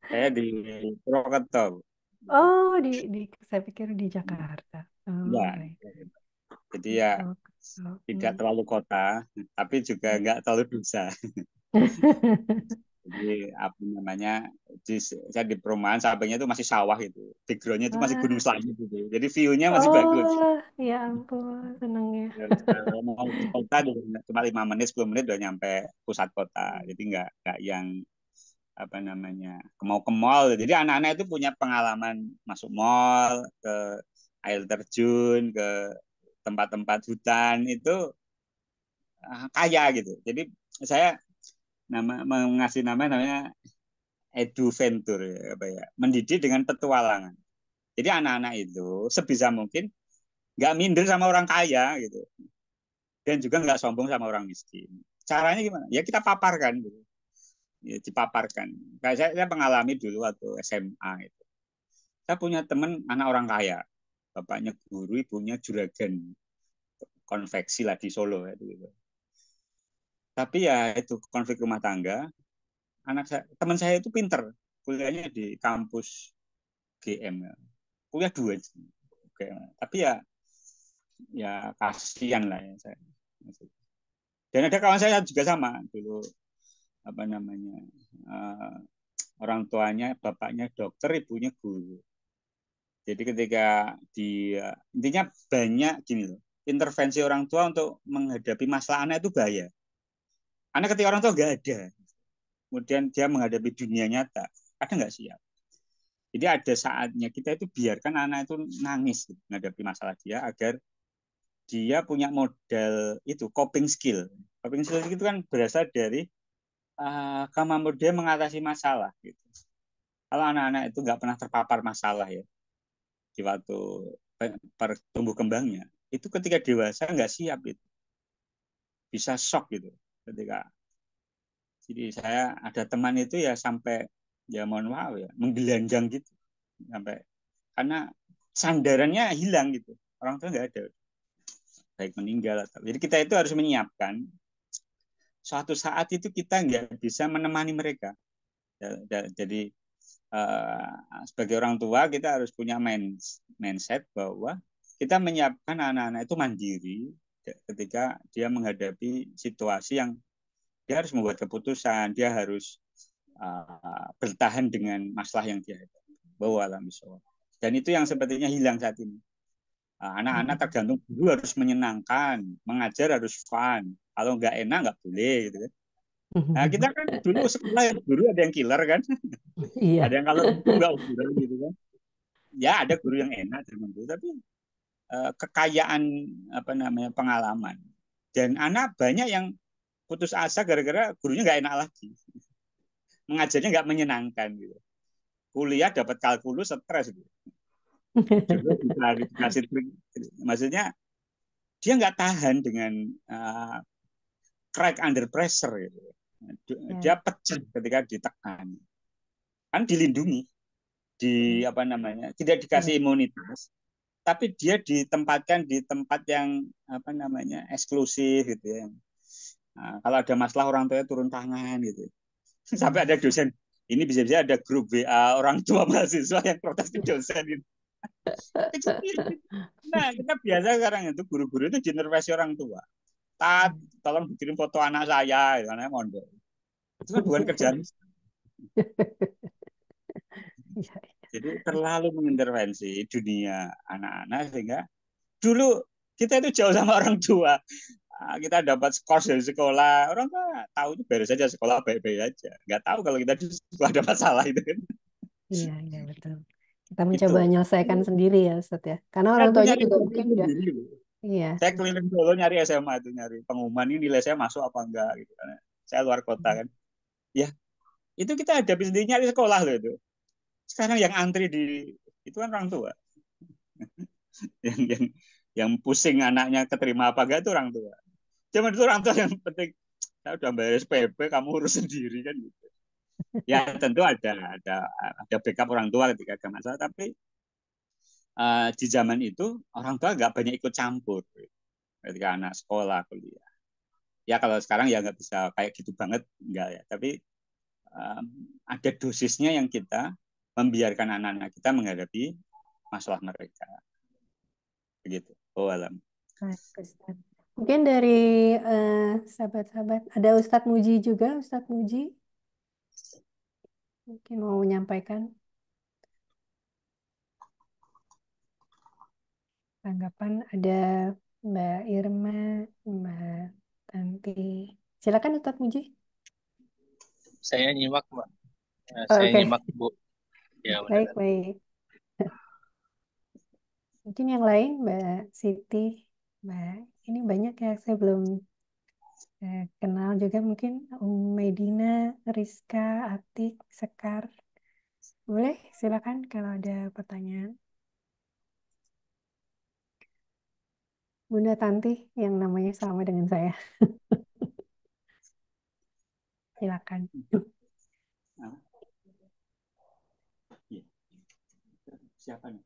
Saya di Purwokerto. Oh, di saya pikir di Jakarta. Oh, Ya, baik. jadi ya Oh, tidak hmm. terlalu kota, tapi juga nggak terlalu desa. Jadi apa namanya, saya di perumahan sampingnya itu masih sawah itu, backgroundnya itu masih gunung Wah, selangit gitu. Jadi view-nya masih bagus. oh, ya ampun, seneng ya. Terus kalau mau ke kota cuma 5 menit 10 menit udah nyampe pusat kota. Jadi nggak yang apa namanya mau ke mall. Jadi anak-anak itu punya pengalaman masuk mall, ke air terjun, ke tempat-tempat hutan itu kaya gitu. Jadi saya mengasih nama namanya Edu Venture ya, apa ya, mendidik dengan petualangan. Jadi anak-anak itu sebisa mungkin nggak minder sama orang kaya gitu, dan juga nggak sombong sama orang miskin. Caranya gimana? Ya kita paparkan gitu. Ya, dipaparkan. Kayak saya mengalami dulu waktu SMA itu. Saya punya teman anak orang kaya, bapaknya guru, ibunya juragan konveksi lah di Solo gitu. Tapi ya itu konflik rumah tangga. Anak saya, teman saya itu pinter, kuliahnya di kampus GM, ya. Kuliah dua. Oke. Tapi ya kasihan lah ya saya. Dan ada kawan saya juga sama dulu, apa namanya, uh, orang tuanya bapaknya dokter, ibunya guru. Jadi ketika dia intinya banyak gini loh, intervensi orang tua untuk menghadapi masalah anak itu bahaya. Karena ketika orang tua nggak ada, kemudian dia menghadapi dunia nyata, kadang nggak siap. Jadi ada saatnya kita itu biarkan anak itu nangis gitu, menghadapi masalah dia agar dia punya modal itu coping skill. Coping skill itu kan berasal dari kemampuan dia mengatasi masalah. Gitu. Kalau anak-anak itu nggak pernah terpapar masalah ya di waktu pertumbuh kembangnya, itu ketika dewasa nggak siap itu, bisa shock gitu. Ketika jadi saya ada teman itu ya sampai ya mohon maaf ya menggelandang gitu sampai karena sandarannya hilang gitu, orang tua nggak ada, baik meninggal atau jadi kita itu harus menyiapkan suatu saat itu kita nggak bisa menemani mereka. Jadi sebagai orang tua kita harus punya mindset bahwa kita menyiapkan anak-anak itu mandiri ketika dia menghadapi situasi yang dia harus membuat keputusan, dia harus bertahan dengan masalah yang dia hadapi. Bahwa alam dan itu yang sepertinya hilang saat ini. Anak-anak tergantung guru harus menyenangkan, mengajar harus fun. Kalau nggak enak nggak boleh gitu kan. Nah, kita kan dulu sekolah guru ada yang killer kan, ada Iya. yang kalau itu nggak guru gitu kan. Ya ada guru yang enak memang, tapi kekayaan apa namanya pengalaman. Dan anak banyak yang putus asa gara-gara gurunya nggak enak lagi, mengajarnya nggak menyenangkan gitu. Kuliah dapat kalkulus stres gitu. Juga dikasih trik, maksudnya dia nggak tahan dengan crack under pressure gitu. Dia Ya. pecah ketika ditekan. Kan dilindungi, di apa namanya, tidak Ya. dikasih imunitas, tapi dia ditempatkan di tempat yang apa namanya eksklusif gitu ya. Nah, kalau ada masalah orang tua turun tangan gitu. Sampai ada dosen, ini bisa-bisa ada grup WA orang tua mahasiswa yang protes ke dosen gitu. Nah, kita biasa sekarang itu guru-guru itu diintervensi orang tua. Tat, tolong dikirim foto anak saya, karena mondok. Itu kan bukan kerjaan. Ya. Jadi terlalu mengintervensi dunia anak-anak sehingga dulu kita itu jauh sama orang tua. Kita dapat skor dari sekolah, orang tua tahu itu beres saja, sekolah baik-baik aja. Nggak tahu kalau kita di sekolah ada masalah itu kan. Iya, iya betul. Kita mencoba Itu. menyelesaikan sendiri ya, Ustaz ya. Karena Saya orang tuh tuanya nyari juga solusi mungkin udah, sendiri. iya, Saya keliling Solo nyari SMA itu, nyari pengumuman ini nilai saya masuk apa enggak gitu. Karena saya luar kota kan. Ya, itu kita hadapi sendiri nyari sekolah loh itu. Sekarang yang antri di itu kan orang tua. yang yang yang pusing anaknya keterima apa enggak itu orang tua. Cuman itu orang tua yang penting saya udah bayar SPP, kamu urus sendiri kan gitu. Ya tentu ada backup orang tua ketika ada masalah, tapi di zaman itu orang tua nggak banyak ikut campur ketika anak sekolah kuliah. Ya kalau sekarang ya nggak bisa kayak gitu banget, nggak ya. Tapi ada dosisnya yang kita membiarkan anak-anak kita menghadapi masalah mereka. Begitu. Oh alam. baik, Ustaz. Mungkin dari eh, sahabat-sahabat, ada Ustadz Muji juga, Ustadz Muji mungkin mau menyampaikan tanggapan. Ada Mbak Irma, Mbak Tanti. Silakan Ustadz Muji. Saya nyimak, Mbak. Oh, Saya oke, nyimak, Bu. Ya, baik, benar. baik. Mungkin yang lain, Mbak Siti, Mbak, ini banyak ya, saya belum kenal juga mungkin Medina, Rizka, Atik, Sekar. Boleh, silakan kalau ada pertanyaan. Bunda Tanti yang namanya sama dengan saya. Silakan. Nah, iya. Siapa nih?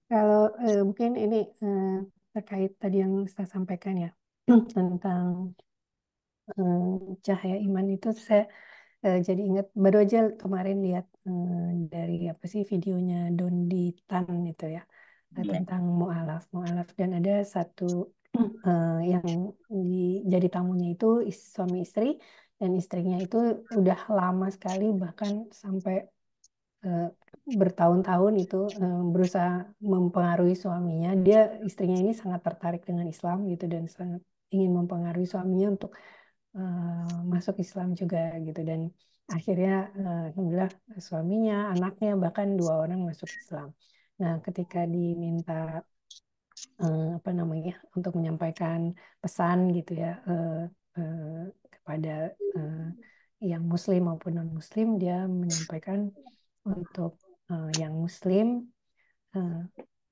Kalau mungkin ini terkait tadi yang saya sampaikan ya tentang eh, cahaya iman itu saya jadi ingat baru aja kemarin lihat dari apa sih videonya Dondi Tan itu ya Ya. tentang mualaf dan ada satu yang jadi tamunya itu suami istri dan istrinya itu udah lama sekali bahkan sampai eh, bertahun-tahun itu berusaha mempengaruhi suaminya. Dia istrinya ini sangat tertarik dengan Islam gitu dan sangat ingin mempengaruhi suaminya untuk masuk Islam juga gitu dan akhirnya alhamdulillah suaminya, anaknya bahkan dua orang masuk Islam. Nah, ketika diminta apa namanya untuk menyampaikan pesan gitu ya eh, kepada eh, yang Muslim maupun non Muslim, dia menyampaikan untuk yang Muslim eh,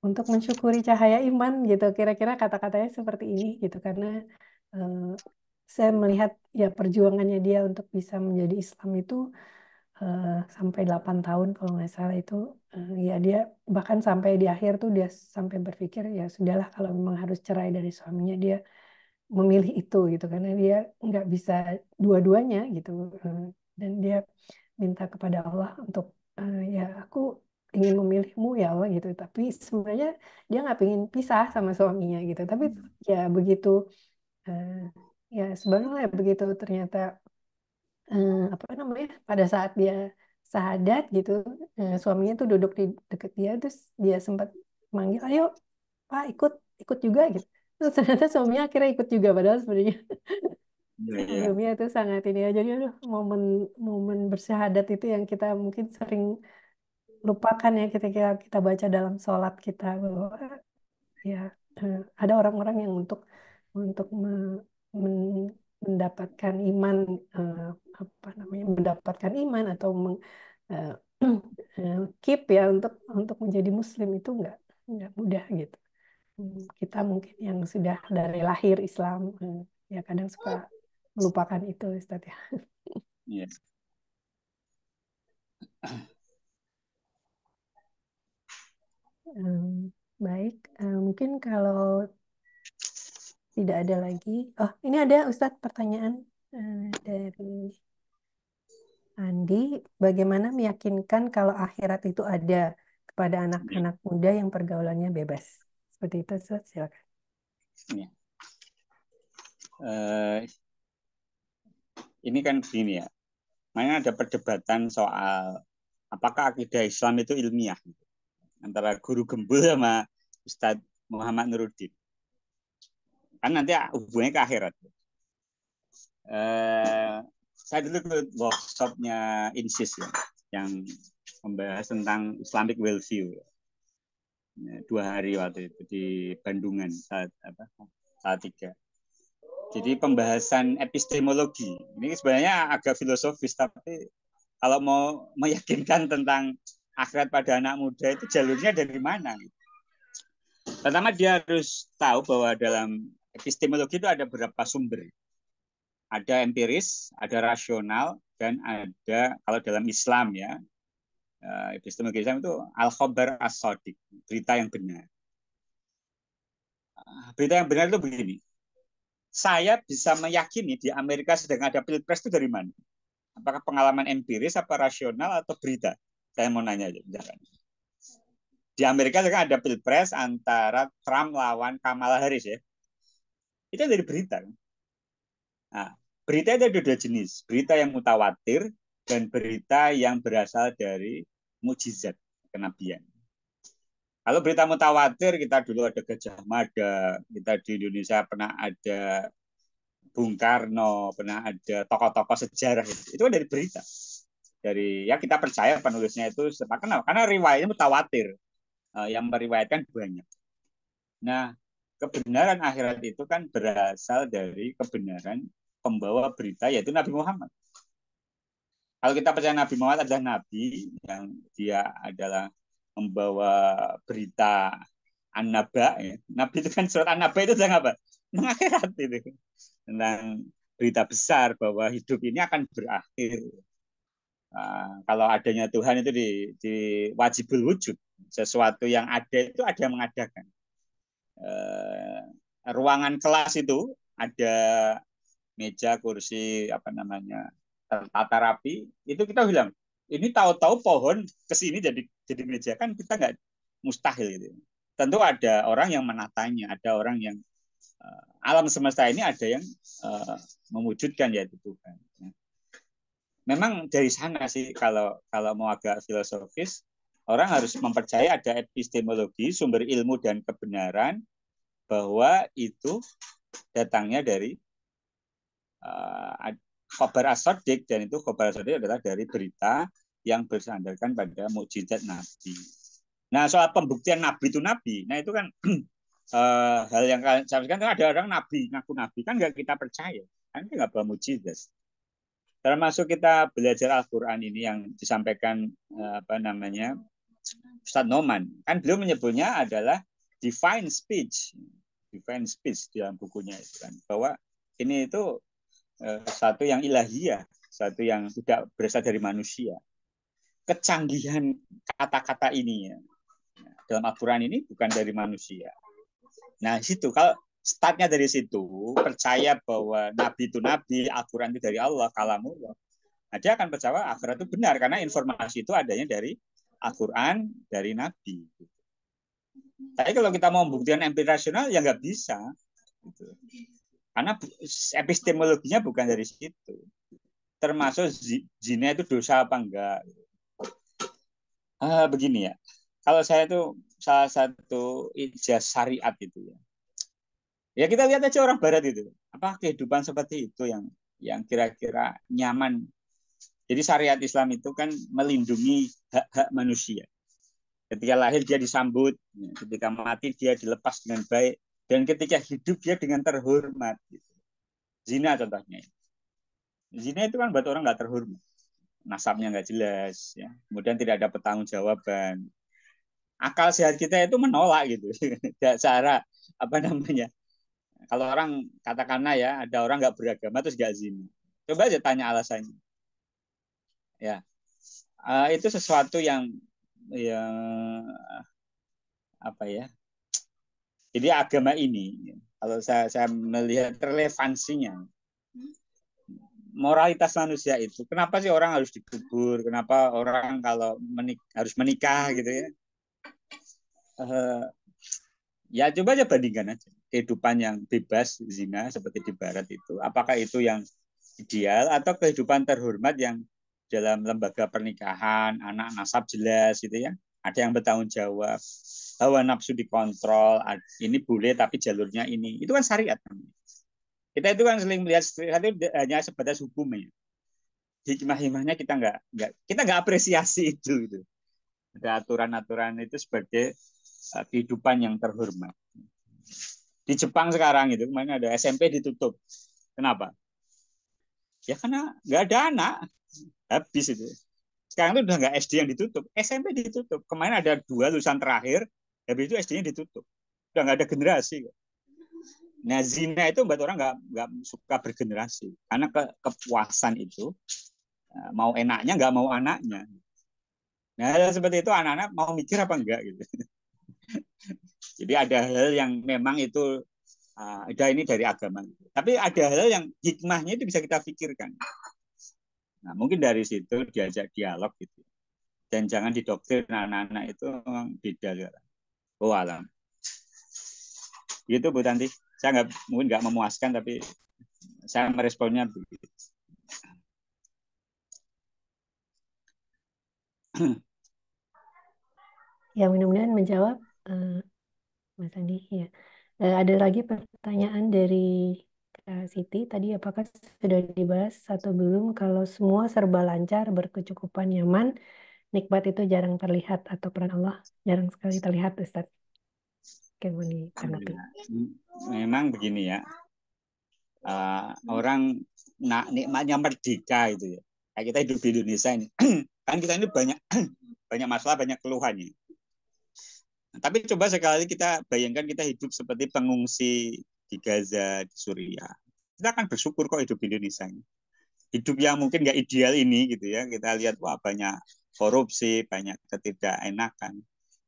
untuk mensyukuri cahaya iman gitu. Kira-kira kata-katanya seperti ini gitu karena eh, saya melihat ya perjuangannya dia untuk bisa menjadi Islam itu sampai 8 tahun kalau nggak salah itu ya dia bahkan sampai di akhir tuh dia sampai berpikir ya sudahlah kalau memang harus cerai dari suaminya dia memilih itu gitu karena dia nggak bisa dua-duanya gitu. Eh, dan dia minta kepada Allah untuk ya aku ingin memilihmu ya Allah gitu tapi sebenarnya dia nggak pengen pisah sama suaminya gitu tapi ya begitu eh, ya subhanallah ya begitu ternyata apa namanya pada saat dia sahadat gitu suaminya tuh duduk di deket dia terus dia sempat manggil ayo Pak ikut ikut juga gitu terus ternyata suaminya akhirnya ikut juga padahal sebenarnya Ya, ya. sebelumnya itu sangat ini ya jadi aduh momen momen bersyahadat itu yang kita mungkin sering lupakan ya ketika kita baca dalam sholat kita bahwa ya ada orang-orang yang untuk mendapatkan iman, apa namanya, mendapatkan iman atau eh, keep ya untuk menjadi Muslim itu nggak mudah gitu. Kita mungkin yang sudah dari lahir Islam, ya kadang suka melupakan itu, Ustaz ya. Yes. Baik, mungkin kalau tidak ada lagi, oh ini ada Ustadz pertanyaan dari Andi, bagaimana meyakinkan kalau akhirat itu ada kepada anak-anak muda yang pergaulannya bebas? Seperti itu, Ustadz, silakan. Ya. Ini kan begini ya, makanya ada perdebatan soal apakah akidah Islam itu ilmiah antara Guru Gembul sama Ustadz Muhammad Nuruddin. Kan nanti hubungannya ke akhirat. Saya dulu ikut workshopnya INSIS ya, yang membahas tentang Islamic worldview. 2 hari waktu itu di Bandungan saat 3. Jadi pembahasan epistemologi. Ini sebenarnya agak filosofis, tapi kalau mau meyakinkan tentang akhirat pada anak muda itu jalurnya dari mana? Pertama dia harus tahu bahwa dalam epistemologi itu ada beberapa sumber. Ada empiris, ada rasional, dan ada kalau dalam Islam ya, epistemologi Islam itu al-khabar as-shadiq, berita yang benar. Berita yang benar itu begini. Saya bisa meyakini di Amerika sedang ada pilpres itu dari mana? Apakah pengalaman empiris, apa rasional, atau berita? Saya mau nanya aja. Di Amerika kan ada pilpres antara Trump lawan Kamala Harris ya. Itu dari berita. Nah, berita itu ada 2 jenis. Berita yang mutawatir dan berita yang berasal dari mukjizat, kenabian. Kalau berita mutawatir, kita dulu ada Gajah Mada, kita di Indonesia pernah ada Bung Karno, pernah ada tokoh-tokoh sejarah itu dari berita. Dari ya kita percaya penulisnya itu kenal karena riwayatnya mutawatir, yang meriwayatkan banyak. Nah, kebenaran akhirat itu kan berasal dari kebenaran pembawa berita yaitu Nabi Muhammad. Kalau kita percaya Nabi Muhammad adalah nabi yang dia adalah membawa berita An-Naba ya. Nabi itu kan surat An-Naba itu tentang apa? Tentang akhirat itu. Tentang berita besar bahwa hidup ini akan berakhir. Kalau adanya Tuhan itu di wajibul wujud. Sesuatu yang ada itu ada yang mengadakan. Ruangan kelas itu ada meja, kursi, apa namanya, tertata rapi. Itu kita bilang, ini tahu-tahu pohon kesini jadi meja kan kita nggak mustahil gitu. Tentu ada orang yang menatanya, ada orang yang alam semesta ini ada yang mewujudkan yaitu Tuhan. Memang dari sana sih kalau mau agak filosofis, orang harus mempercayai ada epistemologi, sumber ilmu dan kebenaran bahwa itu datangnya dari khabar as-shadiq, dan itu khabar as-shadiq adalah dari berita yang bersandarkan pada mukjizat Nabi. Nah, soal pembuktian Nabi itu Nabi, nah itu kan hal yang kan ada orang Nabi, ngaku Nabi, kan nggak kita percaya, kan kita nggak bawa mukjizat. Termasuk kita belajar Al-Quran ini yang disampaikan apa namanya Ustadz Noman, kan beliau menyebutnya adalah divine speech dalam bukunya itu kan, bahwa ini itu satu yang ilahiyah, satu yang tidak berasal dari manusia. Kecanggihan kata-kata ini ya, dalam Al-Quran ini bukan dari manusia. Nah, situ kalau startnya dari situ, percaya bahwa Nabi itu Nabi, Al-Quran itu dari Allah, kalamullah. Nah, dia akan percaya akhirat itu benar karena informasi itu adanya dari Al-Quran, dari Nabi. Tapi kalau kita mau membuktikan empirik rasional, ya nggak bisa. Gitu. Karena epistemologinya bukan dari situ. Termasuk zina itu dosa apa enggak. Begini ya, kalau saya itu salah satu ijaz syariat itu ya. Ya kita lihat aja orang Barat itu, apa kehidupan seperti itu yang kira-kira nyaman. Jadi syariat Islam itu kan melindungi hak-hak manusia. Ketika lahir dia disambut, ketika mati dia dilepas dengan baik, dan ketika hidup dia dengan terhormat. Zina contohnya. Zina itu kan buat orang nggak terhormat, nasabnya nggak jelas, ya. Kemudian tidak ada pertanggungjawaban. Akal sehat kita itu menolak gitu. Cara apa namanya? Kalau orang katakanlah ya, ada orang nggak beragama terus nggak zina. Coba aja tanya alasannya. Ya, itu sesuatu yang apa ya? Jadi agama ini, kalau saya melihat relevansinya, moralitas manusia itu, kenapa sih orang harus dikubur? Kenapa orang kalau harus menikah gitu ya? Ya coba aja bandingkan aja kehidupan yang bebas zina seperti di barat itu, apakah itu yang ideal atau kehidupan terhormat yang dalam lembaga pernikahan, anak nasab jelas gitu ya, ada yang bertanggung jawab, hawa nafsu dikontrol, ini boleh tapi jalurnya ini, itu kan syariat. Kita itu kan sering melihat itu hanya sebatas hukumnya, hikmah-hikmahnya kita nggak apresiasi itu gitu. Ada aturan-aturan itu sebagai kehidupan yang terhormat. Di Jepang sekarang itu kemarin ada SMP ditutup. Kenapa? Ya karena nggak ada anak, habis itu. Sekarang itu udah nggak SD yang ditutup, SMP ditutup. Kemarin ada 2 lulusan terakhir, habis itu SD-nya ditutup. Udah nggak ada generasi. Nah zina itu buat orang nggak suka bergenerasi, karena kepuasan itu mau enaknya nggak mau anaknya. Nah seperti itu anak-anak mau mikir apa enggak gitu. Jadi ada hal yang memang itu ada ini dari agama. Tapi ada hal yang hikmahnya itu bisa kita pikirkan. Nah, mungkin dari situ diajak dialog gitu. Dan jangan didoktrin anak-anak itu beda. Oh alam. Gitu Bu Tanti. Saya mungkin nggak memuaskan, tapi saya meresponnya begitu. Ya, mudah-mudahan menjawab, Mas Andi. Ya. Ada lagi pertanyaan dari Kak Siti. Tadi apakah sudah dibahas atau belum kalau semua serba lancar, berkecukupan, nyaman, nikmat itu jarang terlihat atau peran Allah jarang sekali terlihat, Ustaz? Oke, mau ditanggapi. Memang begini ya. Orang nikmatnya merdeka itu ya. Kayak kita hidup di Indonesia ini. Kan kita ini banyak masalah, banyak keluhannya. Tapi coba sekali kita bayangkan kita hidup seperti pengungsi di Gaza, di Suriah. Kita akan bersyukur kok hidup di Indonesia ini. Hidup yang mungkin nggak ideal ini gitu ya. Kita lihat wah banyak korupsi, banyak ketidakenakan.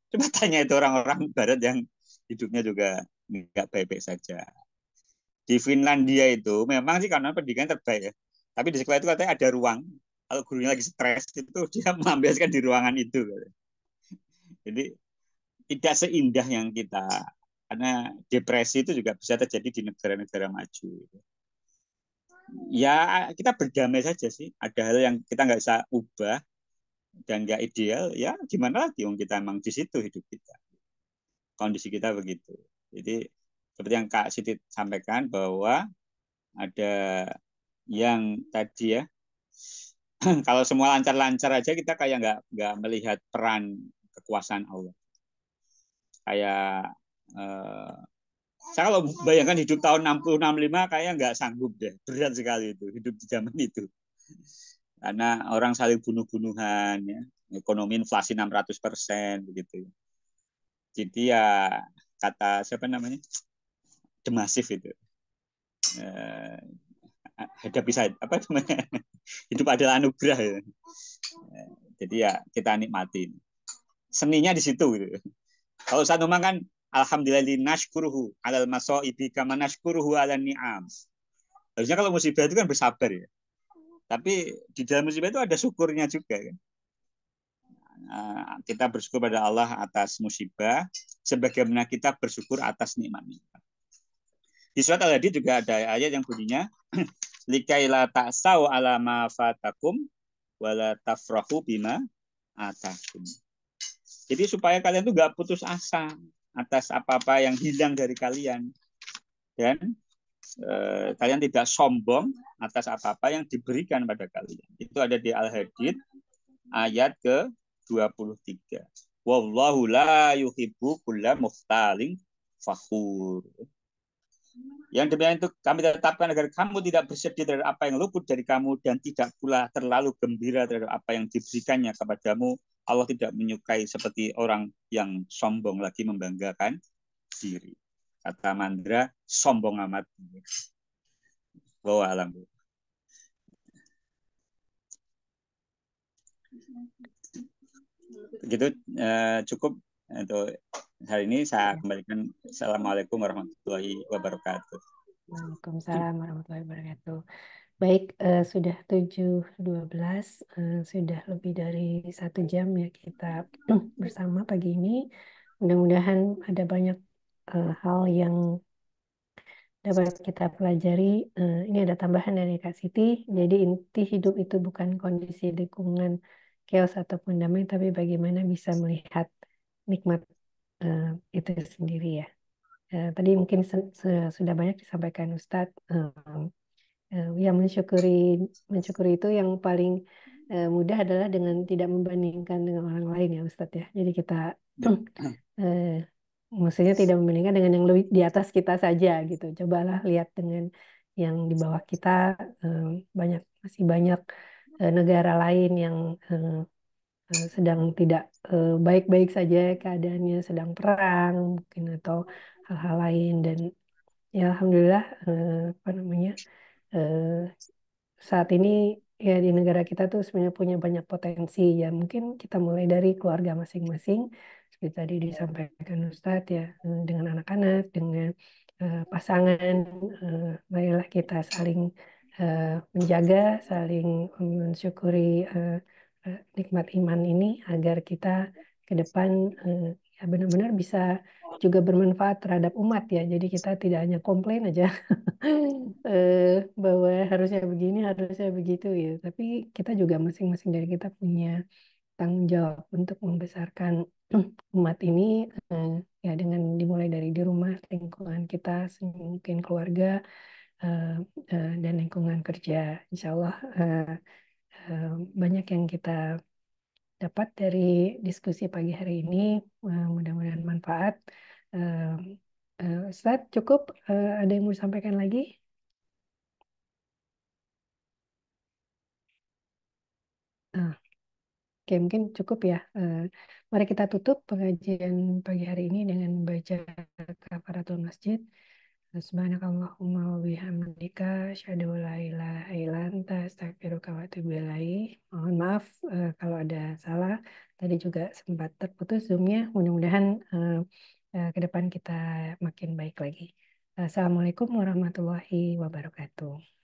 Coba tanya itu orang-orang Barat yang hidupnya juga nggak baik-baik saja. Di Finlandia itu memang sih karena pendidikan terbaik ya. Tapi di sekolah itu katanya ada ruang. Kalau gurunya lagi stres itu dia mengambilkan di ruangan itu. Jadi tidak seindah yang kita, karena depresi itu juga bisa terjadi di negara-negara maju. Ya kita berdamai saja sih. Ada hal yang kita nggak bisa ubah dan nggak ideal. Ya gimana lagi? Kita emang di situ hidup kita. Kondisi kita begitu. Jadi seperti yang Kak Siti sampaikan bahwa ada yang tadi ya. Kalau semua lancar-lancar aja kita kayak nggak melihat peran kekuasaan Allah. Kayak saya kalau bayangkan hidup tahun 60-65 kayak nggak sanggup deh, berat sekali itu hidup di zaman itu. Karena orang saling bunuh-bunuhan, ya. Ekonomi inflasi 600% begitu. Jadi ya kata siapa namanya Demasif itu, hadapi saya apa namanya hidup adalah anugerah. Ya. Jadi ya kita nikmatin. Seninya di situ gitu. Kalau Ustaz Numan kan alhamdulillah nashkuruhu alal masaibi kama nashkuruhu ala ni'am. Harusnya kalau musibah itu kan bersabar ya. Tapi di dalam musibah itu ada syukurnya juga kan. Kita bersyukur pada Allah atas musibah sebagaimana kita bersyukur atas nikmat-nikmat. Di surat Al-Hadid juga ada ayat yang bunyinya likaila ta'sau ala ma fatakum wala tafrahu bima atakum. Jadi supaya kalian tuh nggak putus asa atas apa-apa yang hilang dari kalian dan kalian tidak sombong atas apa-apa yang diberikan pada kalian. Itu ada di Al-Hadid ayat ke-23. Wallahu la yuhibbu kulla mukhtalin fakhur. Yang demikian itu kami tetapkan agar kamu tidak bersedih terhadap apa yang luput dari kamu dan tidak pula terlalu gembira terhadap apa yang diberikannya kepadamu. Allah tidak menyukai seperti orang yang sombong lagi membanggakan diri. Kata Mandra, sombong amat. Bahwa alam. Begitu cukup untuk hari ini. Saya kembalikan. Assalamualaikum warahmatullahi wabarakatuh. Waalaikumsalam warahmatullahi wabarakatuh. Baik, sudah 7.12, sudah lebih dari 1 jam ya kita bersama pagi ini. Mudah-mudahan ada banyak hal yang dapat kita pelajari. Ini ada tambahan dari Kak Siti. Jadi inti hidup itu bukan kondisi lingkungan chaos ataupun damai, tapi bagaimana bisa melihat nikmat itu sendiri ya. Tadi mungkin sudah banyak disampaikan Ustadz. Yang mensyukuri itu yang paling mudah adalah dengan tidak membandingkan dengan orang lain ya Ustadz ya. Jadi kita maksudnya tidak membandingkan dengan yang lebih di atas kita saja gitu. Cobalah lihat dengan yang di bawah kita. Masih banyak negara lain yang sedang tidak baik-baik saja keadaannya, sedang perang mungkin atau hal-hal lain. Dan ya alhamdulillah apa namanya saat ini ya di negara kita tuh sebenarnya punya banyak potensi ya, mungkin kita mulai dari keluarga masing-masing seperti tadi disampaikan Ustadz ya, dengan anak-anak, dengan pasangan, marilah kita saling menjaga, saling mensyukuri nikmat iman ini agar kita ke depan ya benar-benar bisa juga bermanfaat terhadap umat ya. Jadi kita tidak hanya komplain aja bahwa harusnya begini, harusnya begitu ya. Tapi kita juga masing-masing dari kita punya tanggung jawab untuk membesarkan umat ini eh, ya dengan dimulai dari di rumah, lingkungan kita, mungkin keluarga eh, dan lingkungan kerja. Insya Allah banyak yang kita dapat dari diskusi pagi hari ini. Mudah-mudahan manfaat. Eh, Ustadz, cukup? Ada yang mau disampaikan lagi? Ah, Oke, mungkin cukup ya. Mari kita tutup pengajian pagi hari ini dengan membaca kafaratul masjid. Subhanakallahumma wa bihamdika asyhadu an la ilaha illa anta astaghfiruka wa atubu ilaik. Mohon maaf kalau ada salah. Tadi juga sempat terputus Zoom-nya. Mudah-mudahan ke depan kita makin baik lagi. Assalamualaikum warahmatullahi wabarakatuh.